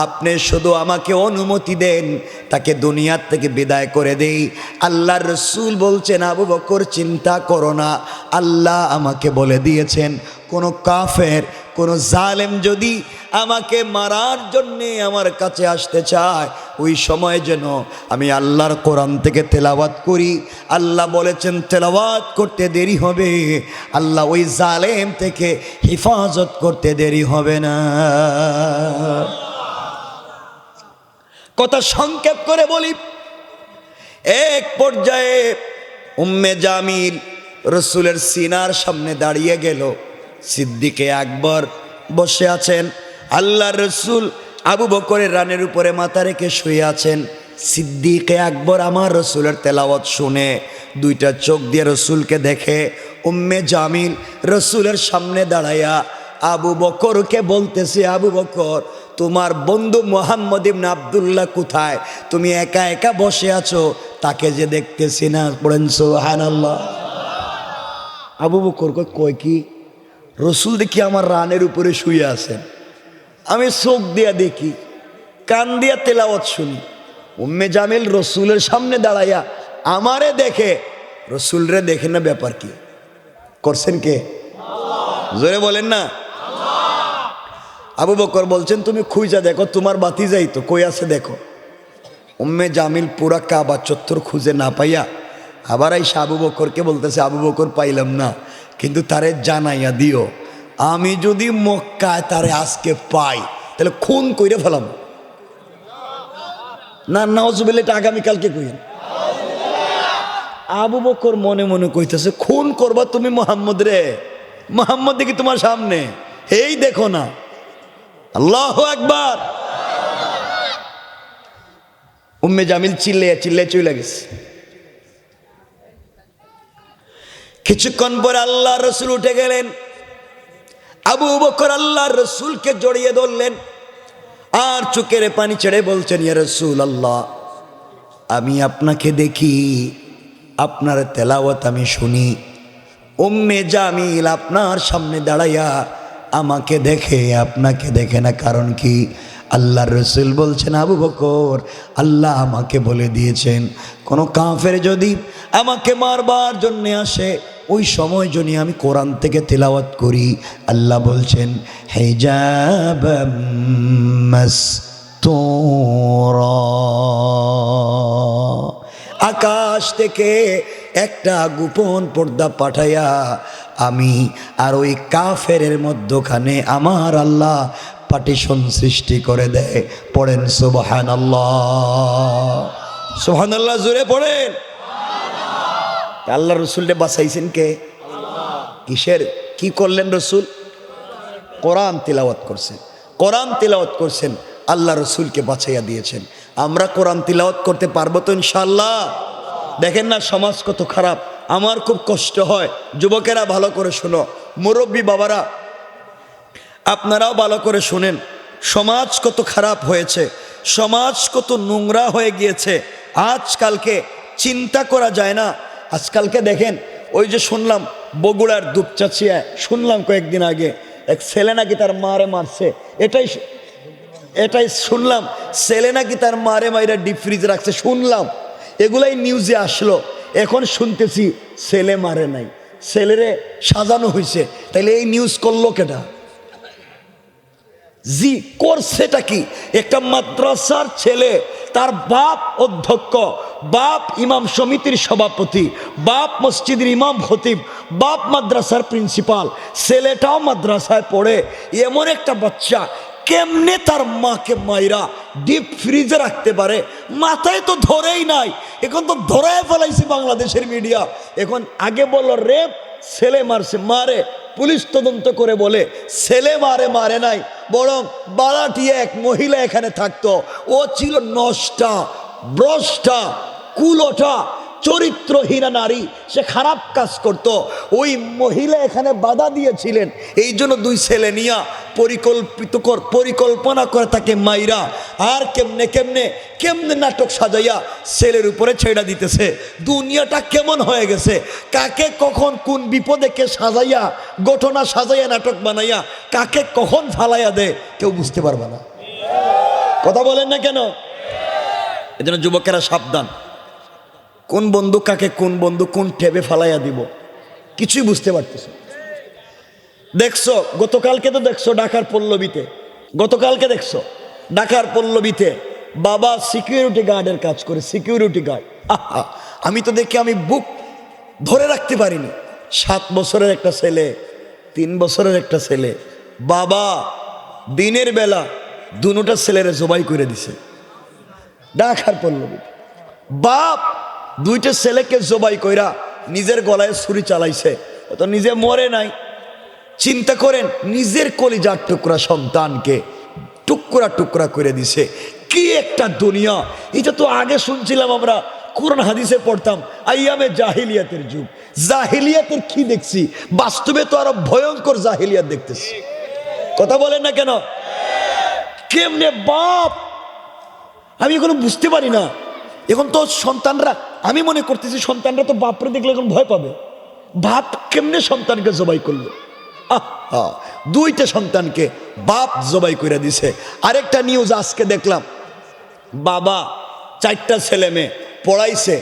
আপনি শুধু আমাকে অনুমতি দেন, তাকে দুনিয়ার থেকে বিদায় করে দেই। আল্লাহর রসুল বলছেন, আবু বকর চিন্তা করো না, আল্লাহ আমাকে বলে দিয়েছেন কোনো কাফের, কোনো জালেম যদি আমাকে মারার জন্যে আমার কাছে আসতে চায়, ওই সময় যেন আমি আল্লাহর কোরআন থেকে তেলাওয়াত করি। আল্লাহ বলেছেন তেলাওয়াত করতে দেরি হবে, আল্লাহ ওই জালেম থেকে হেফাজত করতে দেরি হবে না। কথা সংক্ষেপ করে বলি, এক পর্যায়ে উম্মে জামিল রসুলের সিনার সামনে দাঁড়িয়ে গেল। সিদ্দিকে আকবর বসে আছেন, আল্লাহর রসুল আবু বকরের রানের উপরে মাথা রেখে শুয়ে আছেন। সিদ্দিকে আকবর আমার রসুলের তেলাওয়াত শুনে দুইটা চোখ দিয়ে রসুলকে দেখে। উম্মে জামিল রসুলের সামনে দাঁড়াইয়া আবু বকরকে বলতেছে, আবু বকর তোমার বন্ধু মোহাম্মদ ইবনে আব্দুল্লাহ কোথায়? তুমি একা একা বসে আছো, তাকে যে দেখতেছি না। পড়েন সুবহানাল্লাহ। আবু বকর কয় কি? রসুল দেখি আমার রানের উপরে শুয়ে আছেন, আমি চোখ দিয়া দেখি, কান দিয়া তেলাওয়াত শুনি। উম্মে জামিল রসুলের সামনে দাঁড়াইয়া আমারে দেখে, রসুলরে দেখে না। ব্যাপার কি করছেন কে? জোরে বলেন না। আবু বকর বলছেন তুমি খুঁজা দেখো, তোমার বাতিজাই তো, কই আছে দেখো। উম্মে জামিল পুরা কাবা চত্বর খুঁজে না পাইয়া আবার আইসা আবু বকরকে বলতেছে, আবু বকর পাইলাম না, কিন্তু তারে জানাইয়া দিও, আমি যদি মক্কায় তারে আজকে পাই তাহলে খুন কইরে ফেলাম। না নাউজুবিল্লাহ, এটা আগামীকালকে কইন। আবু বকর মনে মনে কইতেছে, খুন করবা তুমি মোহাম্মদ রে? মোহাম্মদ দেখি তোমার সামনে, এই দেখো না। আল্লাহু আকবার। উম্মে জামিল চিল্লে চিল্লে চলে গেছে। কিছুক্ষণ পরে আল্লাহর রসুল উঠে গেলেন। আবু বকর আল্লাহর রসুলকে জড়িয়ে ধরলেন আর চোখের পানি ছেড়ে বলছেন, ইয়া রাসূলুল্লাহ, আমি আপনাকে দেখি, আপনার তেলাওয়াত আমি শুনি। উম্মে জামিল আপনার সামনে দাঁড়াইয়া আমাকে দেখে, আপনাকে দেখে না, কারণ কি? আল্লাহর রসুল বলছেন, আবু বকর আল্লাহ আমাকে বলে দিয়েছেন কোনো কাফের যদি আমাকে মারবার জন্যে আসে, ওই সময় যদি আমি কোরআন থেকে তেলাওয়াত করি, আল্লাহ বলছেন হিজাবাম মাসতুরা, আকাশ থেকে একটা গোপন পর্দা পাঠাইয়া আমি আর ওই কাফেরের মধ্যখানে আমার আল্লাহ পার্টিশন সৃষ্টি করে দেয়। পড়েন সুবহানাল্লাহ। সুবহানাল্লাহ জোরে পড়েন। আল্লাহ রসুলকে বাঁচাইছেন কে? কিসের কি করলেন রসুল? কোরআন তিলাওয়াত করছেন, কোরআন তিলাওয়াত করছেন, আল্লাহ রসুলকে বাঁচাইয়া দিয়েছেন। আমরা কোরআন তিলাওয়াত করতে পারবো তো ইনশাআল্লাহ? দেখেন না সমাজ কত খারাপ, আমার খুব কষ্ট হয়। যুবকেরা ভালো করে শোনো, মুরব্বী বাবারা আপনারাও ভালো করে শুনেন, সমাজ কত খারাপ হয়েছে, সমাজ কত নোংরা হয়ে গিয়েছে। আজকালকে চিন্তা করা যায় না। আজকালকে দেখেন, ওই যে শুনলাম বগুড়ার দুপচাচিয়া, শুনলাম কয়েকদিন আগে এক ছেলে নাকি তার মারে মারছে, এটাই শুনলাম, ছেলে নাকি তার মারে মাইরা ডিপ ফ্রিজ রাখছে, শুনলাম। এগুলাই নিউজে আসলো। এখন শুনতেছি ছেলে মারে নাই, ছেলেরে সাজানো হয়েছে। তাইলে এই নিউজ করলো কেটা? জি করছেটা কি? একটা মাদ্রাসার ছেলে, তার বাপ অধ্যক্ষ, বাপ ইমাম সমিতির সভাপতি, বাপ মসজিদের ইমাম খতিব, বাপ মাদ্রাসার প্রিন্সিপাল, ছেলেটাও মাদ্রাসায় পড়ে। এমন একটা বাচ্চা কেমনে তার মাকে মাইরা ডিপ ফ্রিজে রাখতে পারে? মাথায় তো ধরেই নাই। এখন তো ধরায় ফেলাইছে বাংলাদেশের মিডিয়া। এখন আগে বলল রেপ, ছেলে মারছে, মারে, পুলিশ তদন্ত করে বলে ছেলে মারে নাই, বরং বালাটিয়ে এক মহিলা এখানে থাকতো, ও ছিল নষ্টা, ভ্রষ্টা, কুলোটা, চরিত্রহীনা নারী, সে খারাপ কাজ করত। ওই মহিলা এখানে বাধা দিয়েছিলেন, এই জন্য দুই ছেলে নিয়া পরিকল্পনা করে তাকে মাইরা আর কেমনে নাটক সাজাইয়া ছেলের উপরে ছেড়া দিতেছে। দুনিয়াটা কেমন হয়ে গেছে, কাকে কখন কোন বিপদে কে সাজাইয়া, ঘটনা সাজাইয়া, নাটক বানাইয়া কাকে কখন ফালাইয়া দেয় কেউ বুঝতে পারবে না। কথা বলেন না কেন? এজন্য যুবকেরা সাবধান, কোন বন্ধু কাকে, কোন বন্ধু কোন টেবে ফালাইয়া দিব কিছুই বুঝতে পারতেছে। দেখছো গতকালকে তো দেখছো ঢাকার পল্লবীতে, গতকালকে দেখছো ঢাকার পল্লবীতে বাবা সিকিউরিটি গার্ডের কাজ করে, সিকিউরিটি গার্ড। আমি তো দেখি আমি বুক ধরে রাখতে পারিনি। 7 বছরের একটা ছেলে, 3 বছরের একটা ছেলে, বাবা দিনের বেলা দুটা ছেলেরে জবাই করে দিছে ঢাকার পল্লবীতে। বাপ 2টা ছেলেকে জবাই কইরা নিজের গলায় ছুরি চালাইছে, তো নিজে মরে নাই। চিন্তা করেন, নিজের কলিজার টুকরা সন্তানকে টুকরা টুকরা করে দিছে। কি একটা দুনিয়া! এটা তো আগে শুনছিলাম আমরা, কোরআন হাদিসে পড়তাম আইয়ামে জাহিলিয়াতের যুগ। জাহিলিয়াতের কি দেখছি, বাস্তবে তো আরো ভয়ঙ্কর জাহিলিয়াত দেখতেছি। কথা বলেন না কেন? কেমনে বাপ, আমি এখনো বুঝতে পারি না। এখন তো সন্তানরা, আমি মনে করতেছি সন্তানরা তো বাপরে দেখলে এখন ভয় পাবে। বাপ কেমনে সন্তানকে জবাই করলো? 2টা সন্তানকে বাপ জবাই করে দিছে। আরেকটা নিউজ আজকে দেখলাম, বাবা 4টা ছেলে মেয়ে পড়াইছে,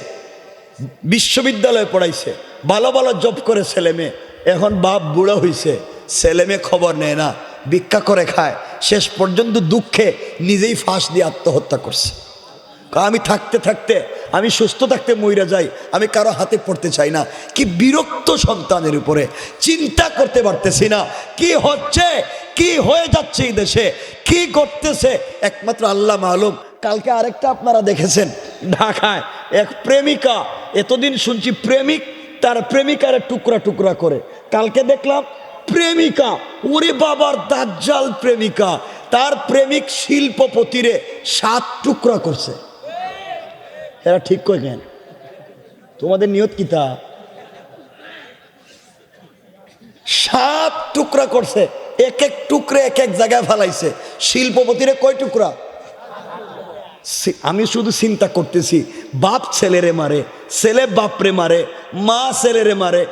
বিশ্ববিদ্যালয়ে পড়াইছে, ভালো ভালো জব করে ছেলে মেয়ে। এখন বাপ বুড়া হইছে, ছেলে মেয়ে খবর নেয় না, ভিক্ষা করে খায়। শেষ পর্যন্ত দুঃখে নিজেই ফাঁস দিয়ে আত্মহত্যা করছে। আমি থাকতে থাকতে, আমি সুস্থ থাকতে মইরা যাই, আমি কারো হাতে পড়তে চাই না। কি বিরক্ত সন্তানের উপরে, চিন্তা করতে পারতেছি না কি হচ্ছে, কি হয়ে যাচ্ছে এই দেশে, কি করতেছে একমাত্র আল্লাহ মালুম। কালকে আরেকটা আপনারা দেখেছেন, ঢাকায় এক প্রেমিকা, এতদিন শুনছি প্রেমিক তার প্রেমিকারে টুকরা টুকরা করে, কালকে দেখলাম প্রেমিকা, ওরে বাবার দাজ্জাল প্রেমিকা, তার প্রেমিক শিল্পপতিরে 7 টুকরা করছে। এরা ঠিক কই কেন? তোমাদের নিয়ত কি তা? 7 টুকরা করছে, এক এক টুকরে এক এক জায়গায় ফেলাইছে। শিল্পপতিরে কয় টুকরা? আমি শুধু চিন্তা করতেছি, বাপ ছেলেরে মারে, ছেলে বাপরে মারে, মা ছেলেরে মারে,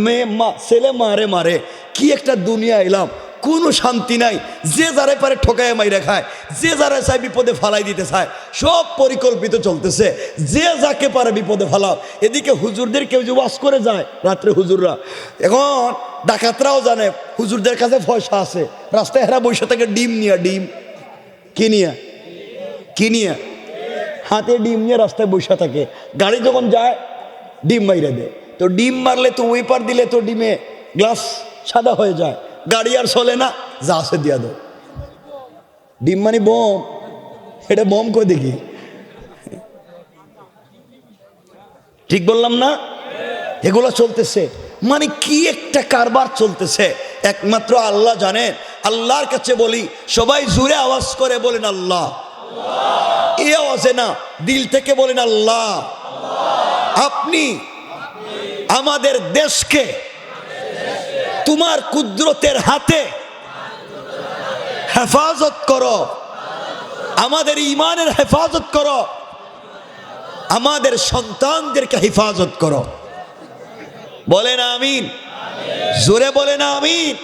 মেয়ে মা ছেলে মারে মারে। কি একটা দুনিয়া এলাম, কোনো শান্তি নাই। যে যারে পারে ঠকায় মাইরা খায়, যে যারা চায় বিপদে ফালাই দিতে চায়, সব পরিকল্পিত চলতেছে। যে যাকে পারে বিপদে ফালাও। এদিকে হুজুরদের কেউ যে ওয়াজ করে যায় রাত্রে, হুজুররা এখন ডাকাতরাও জানে হুজুরদের কাছে পয়সা আছে, রাস্তায় হেরা বসে থাকে ডিম নিয়ে, ডিম কি নিয়ে হাতে ডিম নিয়ে রাস্তায় বসে থাকে। গাড়ি যখন যায় ডিম মাইরা দেয়, তো ডিম মারলে তো ওইপার দিলে তো ডিমে গ্লাস সাদা হয়ে যায়, গাড়ি আর চলে না, যা আছে দিয়া দাও। ডিম মানে বোম, এটা বোম কই দেখি, ঠিক বললাম না? এগুলো চলতেছে, মানে কি একটা কারবার চলতেছে একমাত্র আল্লাহ জানেন। আল্লাহর কাছে বলি, সবাই জোরে আওয়াজ করে বলেন আল্লাহ। এই আওয়াজে না, দিল থেকে বলেন আল্লাহ, আপনি আমাদের দেশকে তোমার কুদরতের হাতে হেফাজত করো, আমাদের ঈমানের হেফাজত করো, আমাদের সন্তানদেরকে হেফাজত করো। বলেন আমিন, জোরে বলেন আমিন।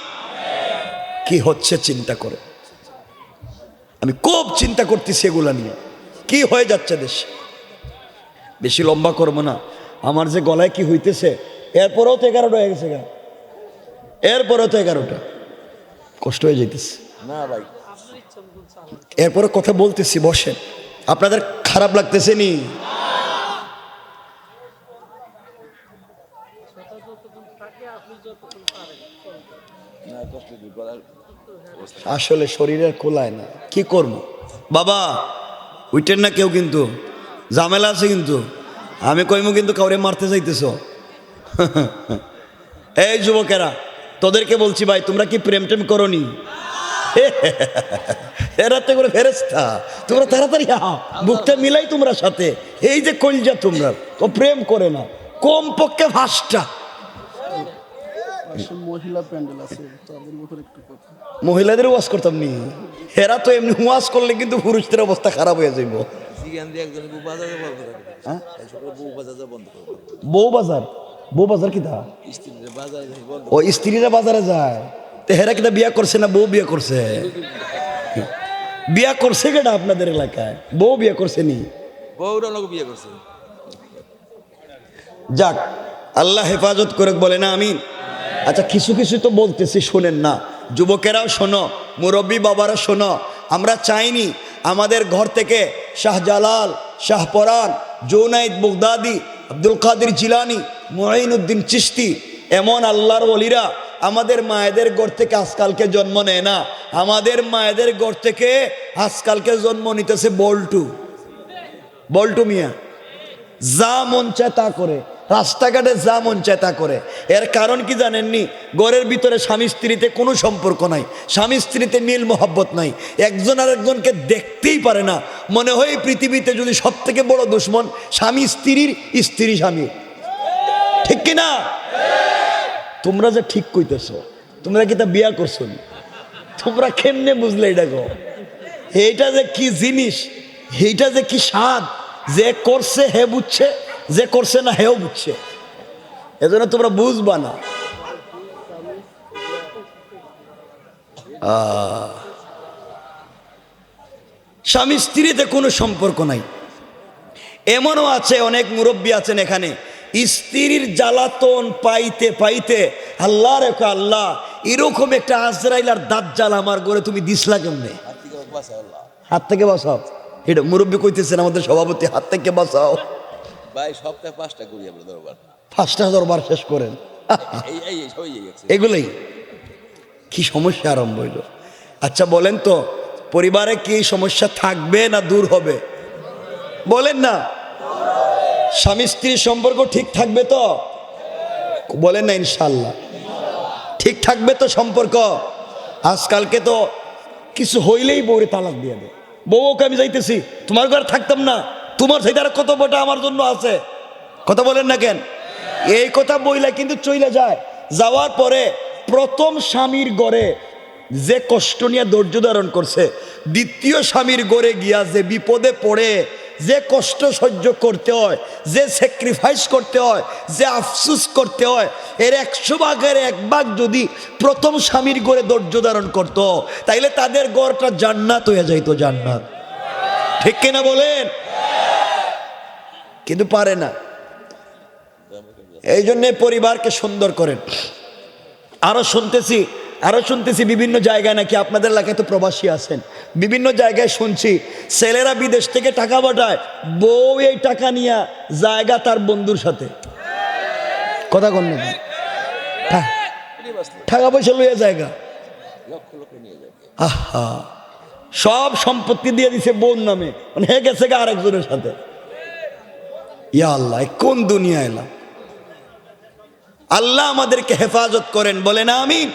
কি হচ্ছে চিন্তা করে, আমি খুব চিন্তা করতেছি এগুলা নিয়ে, কি হয়ে যাচ্ছে দেশ। বেশি লম্বা করবো না, আমার যে গলায় কি হইতেছে, এরপরেও তো 11টা হয়ে গেছে গা, এরপরেও তো 11টা, কষ্ট হয়ে যাইতেছে না ভাই। এরপরে কথা বলতেছি, বসেন। আপনাদের খারাপ লাগতেছে নি? আসলে শরীরের কোলায় না, কি করব বাবা। উইটেন না কেউ, কিন্তু ঝামেলা আছে। কিন্তু আমি কইমু কিন্তু কাউরে মারতে চাইতেছ। এই যুবকেরা, তোদেরকে বলছি ভাই, তোমরা কি প্রেম টেম করনি? এরা তো করে ফেরেস্তা, তোমরা তাড়াতাড়ি বুকটা মিলাই তোমরা সাথে। এই যে কলজা, তোমরা তো প্রেম করে না, কম পক্ষে 5টা মহিলা প্যান্ডেল আছে, মহিলাদের ওয়াজ করতাম নি। এরা তো এমনি ওয়াজ করলে কিন্তু পুরুষদের অবস্থা খারাপ হয়ে যাইব। বউ বাজার, বউ বাজার কি তা? ও স্ত্রীরা বাজারে যায়, তো হেরা কিনা বিয়া করছে না বউ বিয়া করছে? বিয়া করছে কেটা আপনাদের এলাকায়? বউ বিয়া করছে নি? বউরা লোক বিয়ে করছে। যাক, আল্লাহ হেফাজত করে, বলে না আমিন। আচ্ছা, কিছু কিছু তো বলতেছি, শোনেন না। যুবকেরাও শোনো, মুরব্বী বাবারা শোনো। আমরা চাইনি আমাদের ঘর থেকে শাহজালাল, শাহপরান, জুনাইদ বাগদাদি, আব্দুল কাদের জিলানি, মুঈনুদ্দিন চিশতি, এমন আল্লাহর ওলিরা আমাদের মায়েদের ঘর থেকে আজকালকে জন্ম নেয় না। আমাদের মায়েদের ঘর থেকে আজকালকে জন্ম নিতেছে বল্টু। বল্টু মিয়া যা মন চায় তা করে, রাস্তাঘাটে যা মন চায় তা করে। এর কারণ কি জানেননি? ঘরের ভিতরে স্বামী স্ত্রীতে কোনো সম্পর্ক নাই, স্বামী স্ত্রীতে মিল মোহাব্বত নাই, একজন আর একজনকে দেখতেই পারে না। মনে হয় এই পৃথিবীতে যদি সব থেকে বড় দুশ্মন স্বামী স্ত্রীর, স্ত্রী স্বামী। ঠিক কিনা? তোমরা যে ঠিক কইতেছ, তোমরা কি তা বিয়া করছো? তোমরা কেমনে বুঝলে এটা গো? এইটা যে কি জিনিস, এইটা যে কি স্বাদ, যে করছে হে বুঝছে, যে করছে না হেও বুঝছে। এজন্য তোমরা বুঝবা না। স্বামী স্ত্রীতে কোনো সম্পর্ক নাই। এমনও আছে, অনেক মুরব্বী আছেন এখানে, স্ত্রীর জ্বালাতন পাইতে পাইতে আল্লাহর আল্লাহ, এরকম একটা আজরাইল আর দাজ্জাল আমার ঘরে তুমি দিসলা কেমনে? হাত থেকে বাঁচাও। এটা মুরব্বী কইতেছেন, আমাদের সভাপতি, হাত থেকে বাঁচাও ভাই। সপ্তাহে 5টা করি আমরা দরবার, 5টা দরবার শেষ করেন। এগুলোই কি সমস্যা আরম্ভ হইল? আচ্ছা বলেন তো, পরিবারে কি সমস্যা থাকবে না দূর হবে? বলেন না। স্বামী স্ত্রীর সম্পর্ক ঠিক থাকবে তো? বলেন না ইনশাল্লাহ। ঠিক থাকবে তো সম্পর্ক? আজকালকে তো কিছু হইলেই বউরে তালাক দিয়ে দেয়। বউকে আমি যাইতেছি, তোমার ঘরে থাকতাম না, তোমার সেই দ্বারা কত বটা আমার জন্য আছে। কথা বলেন না কেন? এই কথা বইলে কিন্তু চইলে যায়। যাওয়ার পরে প্রথম স্বামীর ঘরে যে কষ্ট নিয়ে ধৈর্য ধারণ করছে, দ্বিতীয় স্বামীর ঘরে গিয়া যে বিপদে পড়ে যে কষ্ট সহ্য করতে হয়, যে স্যাক্রিফাইস করতে হয়, যে আফসুস করতে হয়, এর 100 ভাগের 1 ভাগ যদি প্রথম স্বামীর ঘরে ধৈর্য ধারণ করতো, তাইলে তাদের ঘরটা জান্নাত হয়ে যাইতো, জান্নাত। ঠিক কিনা বলেন? কিন্তু পারে না। এই জন্যে পরিবারকে সুন্দর করেন। আরো শুনতেছি বিভিন্ন জায়গায় নাকি, আপনাদের এলাকায় তো প্রবাসী আছেন, বিভিন্ন জায়গায় শুনছি ছেলেরা বিদেশ থেকে টাকা পাঠায়, বউ এই টাকা নিয়ে জায়গা তার বন্ধুর সাথে। কথা কন নাকি? টাকা পয়সা লইয়া জায়গা, আহা, সব সম্পত্তি দিয়ে দিছে বোন নামে, মানে হে গেছে গা আরেকজনের সাথে। ইয়া আল্লাহ, কোন দুনিয়া এলাম? আল্লাহ আমাদেরকে হেফাজত করেন, বলে না আমিন।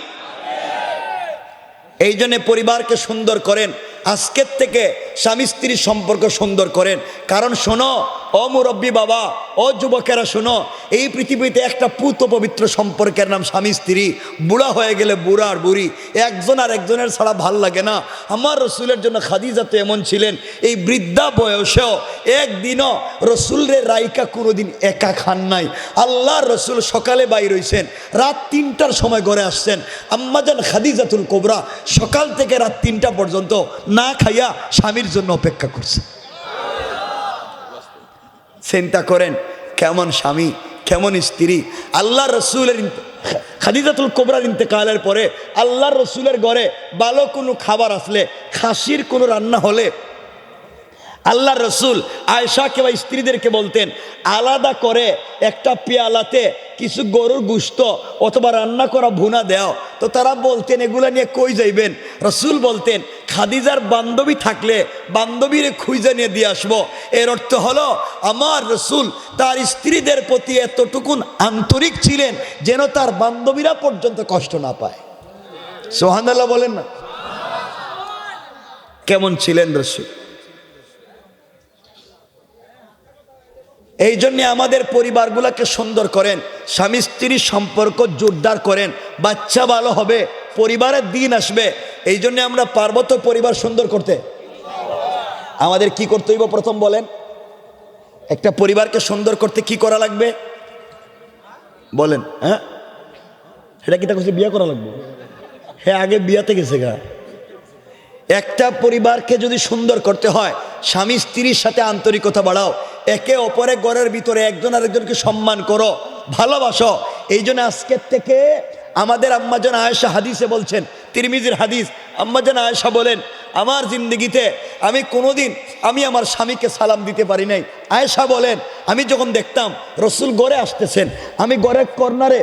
এই জন্য পরিবারকে সুন্দর করেন, আজকের থেকে স্বামী স্ত্রীর সম্পর্ক সুন্দর করেন। কারণ শোনো ও মুরব্বী বাবা, ও যুবকেরা শোনো, এই পৃথিবীতে একটা পুত পবিত্র সম্পর্কের নাম স্বামী স্ত্রী। বুড়া হয়ে গেলে বুড়া আর বুড়ি একজন আর একজনের ছাড়া ভাল লাগে না। আমার রসুলের জন্য খাদিজা তো এমন ছিলেন, এই বৃদ্ধা বয়সেও একদিনও রসুলের রাইকা কোনোদিন একা খান নাই। আল্লাহর রসুল সকালে বাইর হইছেন, রাত 3টার সময় ঘরে আসছেন। আম্মাজান খাদিজাতুল কুবরা সকাল থেকে রাত 3টা পর্যন্ত না খাইয়া স্বামীর জন্য অপেক্ষা করছে। চিন্তা করেন কেমন স্বামী, কেমন স্ত্রী। আল্লাহ রসুলের খাদিজাতুল কুবরার ইন্তেকালের পরে আল্লাহর রসুলের ঘরে ভালো কোনো খাবার আসলে, খাসির কোনো রান্না হলে আল্লাহ রসুল আয়েশাকে বা স্ত্রীদেরকে বলতেন আলাদা করে একটা পেয়ালাতে কিছু গরুর গোশত অথবা রান্না করা ভুনা দেও। তো তারা বলতেন এগুলা নিয়ে কই যাইবেন? রসুল বলতেন খাদিজার বান্ধবী থাকলে বান্ধবীরে খুঁজে নিয়ে দিয়ে আসবো। এর অর্থ হলো আমার রসুল তার স্ত্রীদের প্রতি এতটুকুন আন্তরিক ছিলেন যেন তার বান্ধবীরা পর্যন্ত কষ্ট না পায়। সুবহানাল্লাহ বলেন না? কেমন ছিলেন রসুল? এই জন্য আমাদের পরিবারগুলোকে সুন্দর করেন, স্বামী স্ত্রীর সম্পর্ক জোরদার করেন, বাচ্চা ভালো হবে, পরিবারের দিন আসবে। এই জন্য আমরা পারবো তো পরিবার সুন্দর করতে? আমাদের কি করতে হইব প্রথম বলেন? একটা পরিবারকে সুন্দর করতে কি করা লাগবে বলেন? হ্যাঁ, সেটা কি তা বিয়ে করা লাগবে? হ্যাঁ, আগে বিয়াতে গেছে গা। একটা পরিবারকে যদি সুন্দর করতে হয়, স্বামী স্ত্রীর সাথে আন্তরিকতা বাড়াও, একে অপরের ঘরের ভিতরে একজন আরেকজনকে সম্মান করো, ভালোবাসো। এই জন্য আজকের থেকে আমাদের আম্মাজান আয়েশা হাদিসে বলছেন, তিরমিজির হাদিস, আম্মাজান আয়েশা বলেন, আমার জিন্দগিতে আমি কোনোদিন আমি আমার স্বামীকে সালাম দিতে পারি নাই। আয়েশা বলেন, আমি যখন দেখতাম রসুল ঘরে আসতেছেন, আমি ঘরের কর্নারে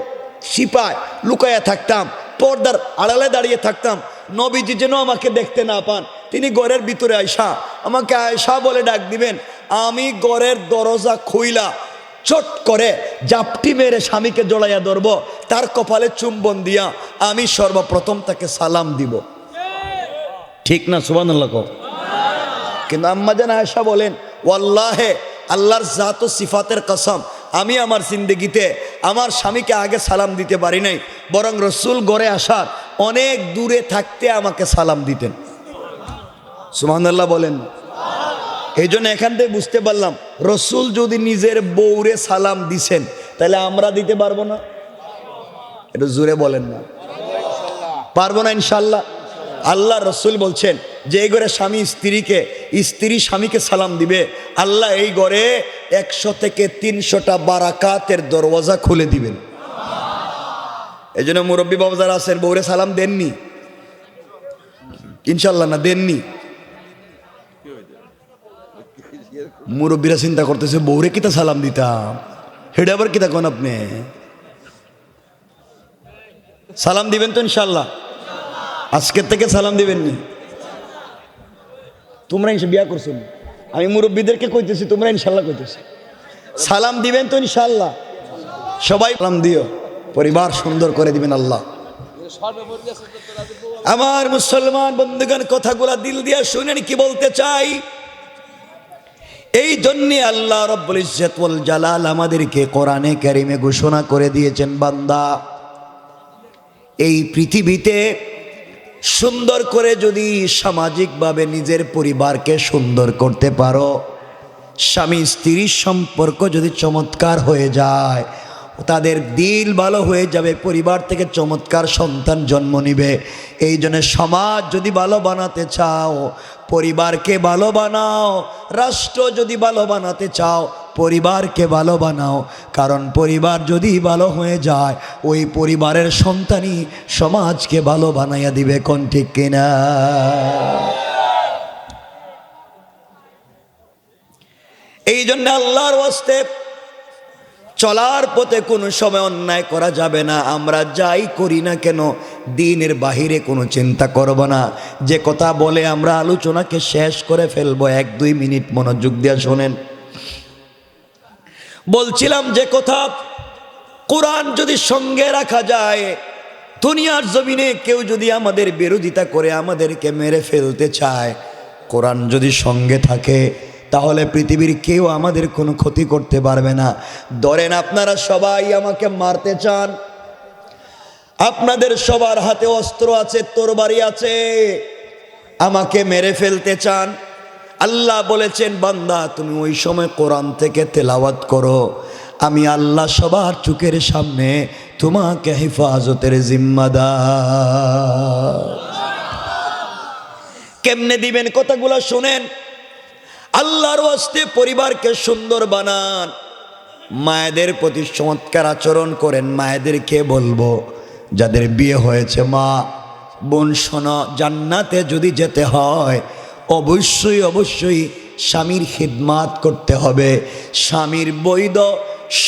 সিপায় লুকায়া থাকতাম, পর্দার আড়ালে দাঁড়িয়ে থাকতাম, নবীজি যেন আমাকে দেখতে না পান। তিনি ঘরের ভিতরে আয়েশা, আমাকে আয়েশা বলে ডাক দিবেন, আমি ঘরের দরজা খুইলা চট করে জাপটি মেরে স্বামীকে জড়াইয়া ধরব, তার কপালে চুম্বন দিয়া আমি সর্বপ্রথম তাকে সালাম দিব। ঠিক না? সুবহানাল্লাহ। কিন্তু আম্মাজান আয়েশা বলেন, ওয়াল্লাহে, আল্লাহর জাত ও সিফাতের কসম, আমি আমার জিন্দেগিতে আমার স্বামীকে আগে সালাম দিতে পারি নাই, বরং রসুল ঘরে আসার অনেক দূরে থাকতে আমাকে সালাম দিতেন। সুবহানাল্লাহ বলেন। এই জন্য এখান থেকে বুঝতে পারলাম, রসুল যদি নিজের বউরে সালাম দিছেন, তাহলে আমরা দিতে পারবো না? একটু জোরে বলেন না, পারবো না ইনশাল্লাহ। আল্লাহ রসুল বলছেন যে এই ঘরে স্বামী স্ত্রীকে, স্ত্রী স্বামীকে সালাম দিবে, আল্লাহ এই ঘরে 100 থেকে 300টা বারাকাতের দরওয়াজা খুলে দিবেন। এই জন্য মুরব্বী বাবা যারা আছেন, বউরে সালাম দেননি ইনশাল্লাহ? না দেননি? মুরব্বীরা চিন্তা করতেছে, বউরে কিতা সালাম দিতাম, হেডে আবার কিতা কোন আপনি সালাম দিবেন তো ইনশাল্লাহ? আজকের থেকে সালাম দিবেননি? তোমরা বিয়া করছো, আমি মুরব্বীদেরকে কইতেছি, তোমরা ইনশাল্লাহ কইতেছি, সালাম দিবেন তো ইনশাল্লাহ? সবাই সালাম দিও, পরিবার সুন্দর করে দিবেন আল্লাহ। আমার মুসলমান বন্ধুগণ, কথাগুলা দিল দিয়া শুনেন কি বলতে চাই। এই জন্যে আল্লাহ রব্বুল ইজ্জত ওয়াল জালাল আমাদেরকে কোরআনে কারিমে ঘোষণা করে দিয়েছেন, বান্দা, এই পৃথিবীতে সুন্দর করে যদি সামাজিকভাবে নিজের পরিবারকে সুন্দর করতে পারো, স্বামী স্ত্রীর সম্পর্ক যদি চমৎকার হয়ে যায়, তাদের দিল ভালো হয়ে যাবে, পরিবার থেকে চমৎকার সন্তান জন্ম নিবে। এই জন্য সমাজ যদি ভালো বানাতে চাও, পরিবারকে ভালো বানাও। রাষ্ট্র যদি ভালো বানাতে চাও, পরিবারকে ভালো বানাও। কারণ পরিবার যদি ভালো হয়ে যায়, ওই পরিবারের সন্তানই সমাজকে ভালো বানাইয়া দিবে। কোন ঠিক কিনা? এই জন্য আল্লাহর ওয়াস্তে চলার পথে কোনো সময় অন্যায় করা যাবে না। আমরা যাই করি না কেন, দিনের বাহিরে কোনো চিন্তা করব না। যে কথা বলে আমরা আলোচনাকে শেষ করে ফেলবো, 1-2 মিনিট মনোযোগ দিয়ে শোনেন। বলছিলাম যে কথা, কোরআন যদি সঙ্গে রাখা যায়, দুনিয়ার জমিনে কেউ যদি আমাদের বিরোধিতা করে আমাদেরকে মেরে ফেলতে চায়, কোরআন যদি সঙ্গে থাকে, তাহলে পৃথিবীর কেউ আমাদের কোনো ক্ষতি করতে পারবে না। ধরেন আপনারা সবাই আমাকে মারতে চান, আপনাদের সবার হাতে অস্ত্র আছে, তরবারি আছে, আমাকে মেরে ফেলতে চান। আল্লাহ বলেছেন, বান্দা তুমি ওই সময় কোরআন থেকে তেলাওয়াত করো, আমি আল্লাহ সবার চোখের সামনে তোমাকে হেফাজতের জিম্মাদার। কেমনে দিবেন? কথাগুলো শুনেন। আল্লাহর ওয়াস্তে পরিবারকে সুন্দর বানান, মায়েদের প্রতি চমৎকার আচরণ করেন। মায়েদেরকে বলবো, যাদের বিয়ে হয়েছে, মা বোন শোনো, জান্নাতে যদি যেতে হয় অবশ্যই অবশ্যই স্বামীর খিদমাত করতে হবে, স্বামীর বৈধ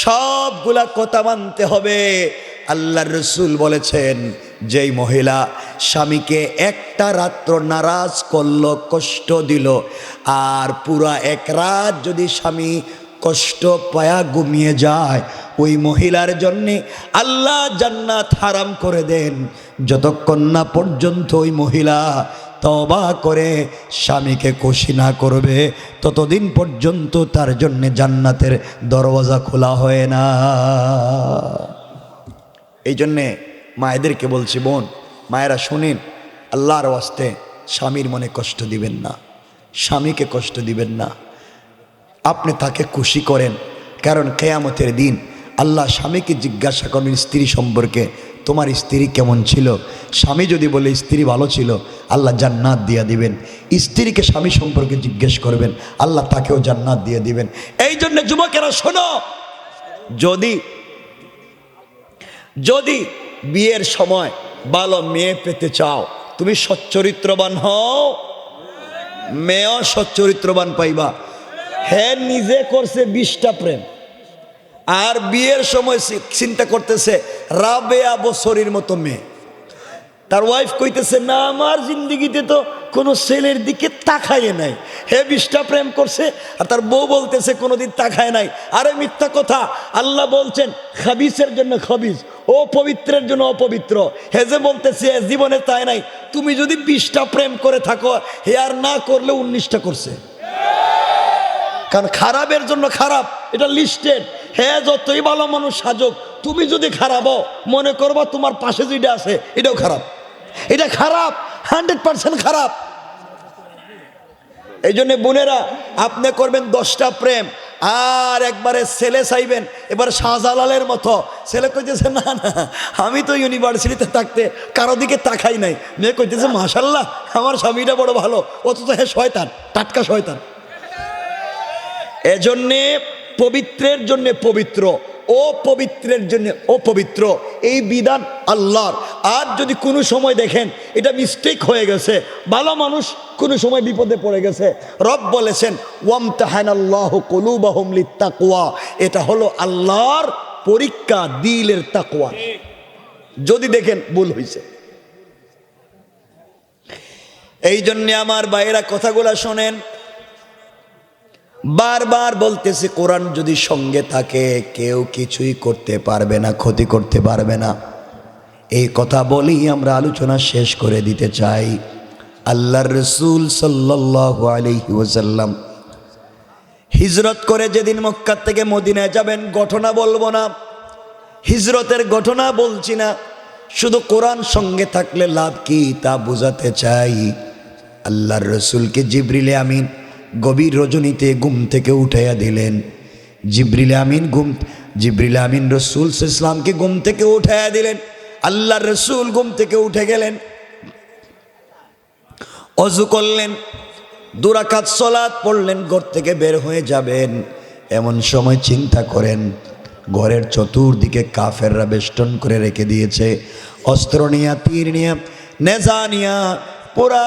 সবগুলা কথা মানতে হবে। আল্লাহর রসুল বলেছেন, যেই মহিলা স্বামীকে একটা রাত্র নারাজ করলো, কষ্ট দিল, আর পুরা এক রাত যদি স্বামী কষ্ট পায়া ঘুমিয়ে যায়, ওই মহিলার জন্যে আল্লাহ জান্নাত হারাম করে দেন। যতক্ষণ না পর্যন্ত ওই মহিলা তওবা করে স্বামীকে খুশি না করবে, ততদিন পর্যন্ত তার জন্যে জান্নাতের দরওয়াজা খোলা হয় না। এই জন্যে মায়েদেরকে বলছি, বোন মায়েরা শুনেন, আল্লাহর ওয়াস্তে স্বামীর মনে কষ্ট দিবেন না, স্বামীকে কষ্ট দিবেন না, আপনি তাকে খুশি করেন। কারণ কিয়ামতের দিন আল্লাহ স্বামীকে জিজ্ঞাসা করবেন স্ত্রী সম্পর্কে, তোমার স্ত্রী কেমন ছিল। স্বামী যদি বলে স্ত্রী ভালো ছিল, আল্লাহ জান্নাত দিয়ে দিবেন। স্ত্রীকে স্বামী সম্পর্কে জিজ্ঞেস করবেন, আল্লাহ তাকেও জান্নাত দিয়ে দিবেন। এই জন্য যুবকেরা শোনো, যদি যদি বিয়ের সময় ভালো মেয়ে পেতে চাও, তুমি সচ্চরিত্রবান হও, মেয়েও সচ্চরিত্রবান পাইবা। হ্যাঁ, নিজে করছে 20টা প্রেম, আর বিয়ের সময় চিন্তা করতেছে রাবেয়া বছরের মতো মেয়ে। তার ওয়াইফ কইতেছে, না আমার জিন্দিগিতে তো কোনো ছেলের দিকে তাকায় নাই। হে 20টা প্রেম করছে, আর তার বউ বলতেছে কোনোদিন তাকায় নাই। আরে মিথ্যা কথা, আল্লাহ বলছেন খাবিসের জন্য খাবিস, ও পবিত্রের জন্য অপবিত্র। হে যে বলতেছে জীবনে তাই নাই, তুমি যদি 20টা প্রেম করে থাকো, হে আর না করলে 19টা করছে। কারণ খারাপের জন্য খারাপ, এটা লিস্টেড। হ্যাঁ, যতই ভালো মানুষ সাজক, তুমি যদি খারাপ হও, মনে করবা তোমার পাশে যেটা আছে এটাও খারাপ। এটা খারাপ, 100% খারাপ। এই জন্য বোনেরা, আপনি করবেন 10টা প্রেম, আর একবারে ছেলে চাইবেন এবার শাহজালালের মতো। ছেলে কইতেছে, না না আমি তো ইউনিভার্সিটিতে থাকতে কারো দিকে তাকাই নাই। মেয়ে কইতেছে, মাশাল্লাহ আমার স্বামীটা বড় ভালো, অথচ হ্যাঁ শয়তান, টাটকা শয়তান। এজন্যে পবিত্রের জন্য পবিত্র, অপবিত্রের জন্য অপবিত্র, এই বিধান আল্লাহর। আর যদি কোনো সময় দেখেন এটা মিস্টেক হয়ে গেছে, ভালো মানুষ কোনো সময় বিপদে পড়ে গেছে, রব বলেছেন ওয়ামতাহানাল্লাহু কুলুবাহুম লিত্তাকওয়া, এটা হলো আল্লাহর পরীক্ষা দিলের তাকওয়া। যদি দেখেন ভুল হয়েছে, এই জন্য আমার ভাইয়েরা কথাগুলা শোনেন। বারবার বলতেছে, কোরআন যদি সঙ্গে থাকে কেউ কিছুই করতে পারবে না, ক্ষতি করতে পারবে না। এই কথা বলেই আমরা আলোচনা শেষ করে দিতে চাই। আল্লাহর রাসূল সাল্লাল্লাহু আলাইহি ওয়াসাল্লাম হিজরত করে যেদিন মক্কা থেকে মদিনায় যাবেন, ঘটনা বলবো না, হিজরতের ঘটনা বলছি না, শুধু কোরআন সঙ্গে থাকলে লাভ কি তা বোঝাতে চাই। আল্লাহর রাসূলকে জিবরিলে আমিন গভীর রজনীতে ঘুম থেকে উঠাইয়া দিলেন। জিবরিল আমিন রাসূল সাল্লাল্লাহু আলাইহি ওয়াসাল্লামকে ঘুম থেকে উঠাইয়া দিলেন। আল্লাহর রাসূল ঘুম থেকে উঠে গেলেন, ওযু করলেন, 2 রাকাত সালাত পড়লেন, ঘর থেকে বের হয়ে যাবেন। এমন সময় চিন্তা করেন, ঘরের চতুর্দিকে কাফেররা বেষ্টন করে রেখে দিয়েছে, অস্ত্র নিয়ে, তীর নিয়ে, নেজা নিয়ে পুরা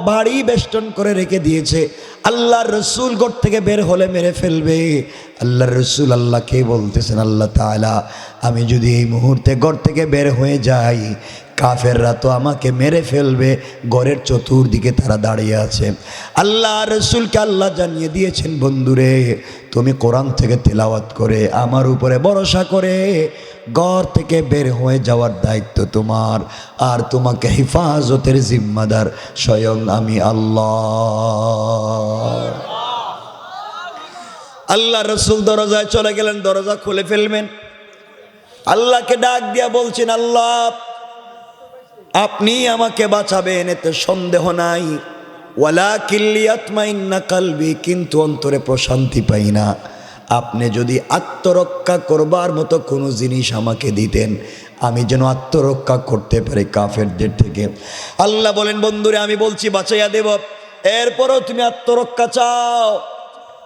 বাড়ি বেষ্টন করে রেখে দিয়েছে। আল্লাহর রাসূল ঘর থেকে বের হলে মেরে ফেলবে। আল্লাহর রাসূল আল্লাহকে বলতেছেন, আল্লাহ তাআলা আমি যদি এই মুহূর্তে ঘর থেকে বের হয়ে যাই, কাফেররা তো আমাকে মেরে ফেলবে, ঘরের চতুর্দিকে তারা দাঁড়িয়ে আছে। আল্লাহ রাসূলকে আল্লাহ জানিয়ে দিয়েছেন, বন্ধুরে তুমি কোরআন থেকে তিলাওয়াত করে আমার উপরে ভরসা করে ঘর থেকে বের হয়ে যাওয়ার দায়িত্ব তোমার, আর তোমাকে হেফাজতের জিম্মাদার স্বয়ং আমি আল্লাহ। আল্লাহ রাসূল দরজায় চলে গেলেন, দরজা খুলে ফেলবেন, আল্লাহকে ডাক দিয়া বলছেন, আল্লাহ আপনি আমাকে বাঁচাবেন, এতে সন্দেহ নাই। ওয়ালাকিন লিয়াতমাইন্না কলবি, কিন্তু অন্তরে প্রশান্তি পাই না। আপনি যদি আত্মরক্ষা করবার মতো কোনো জিনিস আমাকে দিতেন, আমি যেন আত্মরক্ষা করতে পারি কাফেরদের থেকে। আল্লাহ বলেন, বন্ধুরে আমি বলছি বাঁচাইয়া দেব, এরপরও তুমি আত্মরক্ষা চাও,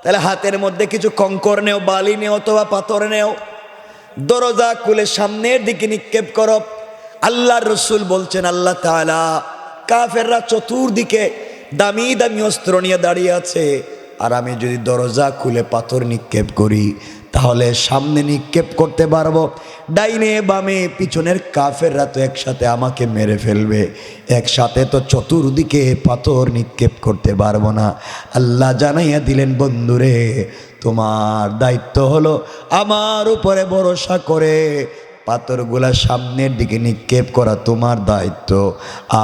তাহলে হাতের মধ্যে কিছু কঙ্কর নেও, বালি নেও অথবা পাথর নেও, দরজা খুলে সামনের দিকে নিক্ষেপ করো। আল্লাহর রাসূল বলছেন, আল্লাহ তাআলা কাফেররা চতুর্দিকে দামি দামি অস্ত্র নিয়ে দাঁড়িয়ে আছে, আর আমি যদি দরজা খুলে পাথর নিক্ষেপ করি তাহলে সামনে নিক্ষেপ করতে পারবো, ডাইনে বামে পিছনের কাফেররা তো একসাথে আমাকে মেরে ফেলবে, একসাথে তো চতুর্দিকে পাথর নিক্ষেপ করতে পারবো না। আল্লাহ জানাইয়া দিলেন, বন্ধুরে তোমার দায়িত্ব হলো আমার উপরে ভরসা করে পাথরগুলা সামনের দিকে নিক্ষেপ করা তোমার দায়িত্ব,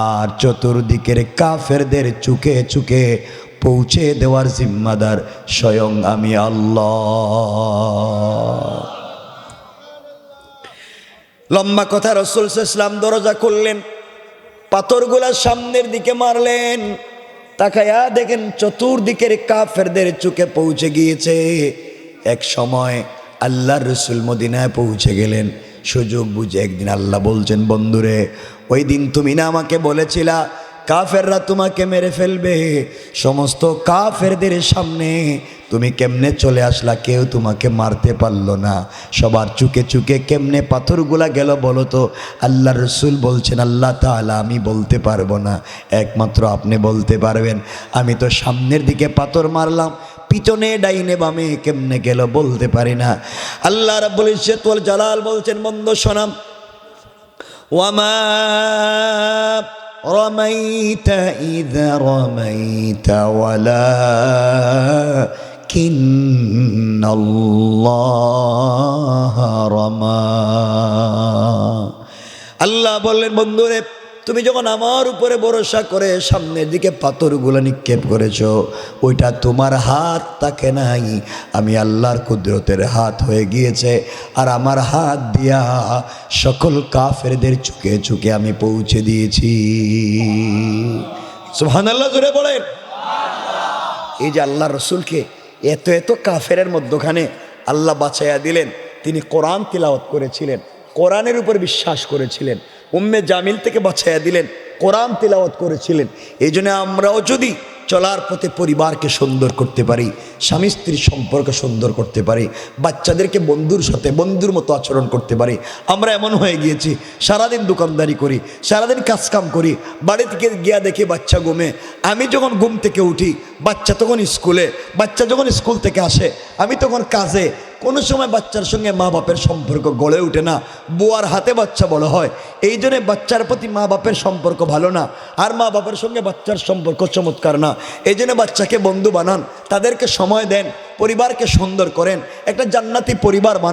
আর চতুর্দিকের কাফেরদের চুকে চুকে পৌঁছে দেওয়ার জিম্মাদার স্বয়ং আমি আল্লাহ। লম্বা কথা, রাসূল সাল্লাল্লাহু আলাইহি ওয়াসাল্লাম দরজা খুললেন, পাথরগুলা সামনের দিকে মারলেন, তাকায়া দেখেন চতুর্দিকের কাফেরদের চুকে পৌঁছে গিয়েছে। এক সময় আল্লাহর রাসূল মদিনায় পৌঁছে গেলেন, সুযোগ বুঝে একদিন আল্লাহ বলছেন, বন্ধুরে ওই দিন তুমি না আমাকে বলেছিলা কাফেররা তোমাকে মেরে ফেলবে, সমস্ত কাফেরদের সামনে তুমি কেমনে চলে আসলা, কেউ তোমাকে মারতে পারলো না, সবার চুকে চুকে কেমনে পাথরগুলা গেল বলো তো? আল্লাহ রসুল বলছেন, আল্লাহ তাআলা আমি বলতে পারবো না, একমাত্র আপনি বলতে পারবেন। আমি তো সামনের দিকে পাথর মারলাম, পিছনে ডাইনে বামে কেমনে গেল বলতে পারি না। আল্লাহ রাব্বুল ইজ্জত ওয়াল জালাল বলছেন, বন্ধ শোনাম, ওয়ামা রমাইতা ইযা রমাইতা ওয়ালাকিন্নাল্লাহ রামা। আল্লাহ বললেন, বন্ধুরে তুমি যখন আমার উপরে ভরসা করে সামনের দিকে পাথরগুলো নিক্ষেপ করেছো, ওইটা তোমার হাত তাকে নাই, আমি আল্লাহর কুদরতের হাত হয়ে গিয়েছে। আর আমার হাত দিয়া সকল কাফেরদের চুকে চুকে আমি পৌঁছে দিয়েছি। সুবহানাল্লাহ, জোরে বলেন। এই যে আল্লাহ রসুলকে এত এত কাফেরের মধ্যখানে আল্লাহ বাঁচাইয়া দিলেন, তিনি কোরআন তিলাওয়াত করেছিলেন, কোরআনের উপর বিশ্বাস করেছিলেন, উম্মে জামিল থেকে বাঁচাইয়া দিলেন, কোরআন তিলাওয়াত করেছিলেন। এই জন্য আমরাও যদি চলার পথে পরিবারকে সুন্দর করতে পারি, স্বামী স্ত্রীর সম্পর্ক সুন্দর করতে পারি, বাচ্চাদেরকে বন্ধুর সাথে বন্ধুর মতো আচরণ করতে পারি। আমরা এমন হয়ে গিয়েছি, সারাদিন দোকানদারি করি, সারাদিন কাজকাম করি, বাড়ি থেকে গিয়া দেখি বাচ্চা ঘুমে, আমি যখন ঘুম থেকে উঠি বাচ্চা তখন স্কুলে, বাচ্চা যখন স্কুল থেকে আসে আমি তখন কাজে। কোনো সময় বাচ্চার সঙ্গে মা বাপের সম্পর্ক গড়ে ওঠে না, বুয়ার হাতে বাচ্চা বড় হয়। এই জন্যে বাচ্চার প্রতি মা বাপের সম্পর্ক ভালো না, আর মা বাপের সঙ্গে বাচ্চার সম্পর্ক চমৎকার না। এই জন্য বাচ্চাকে বন্ধু বানান, তাদেরকে সময় দেন, পরিবারকে সুন্দর করেন, একটা জান্নাতি পরিবার বানান।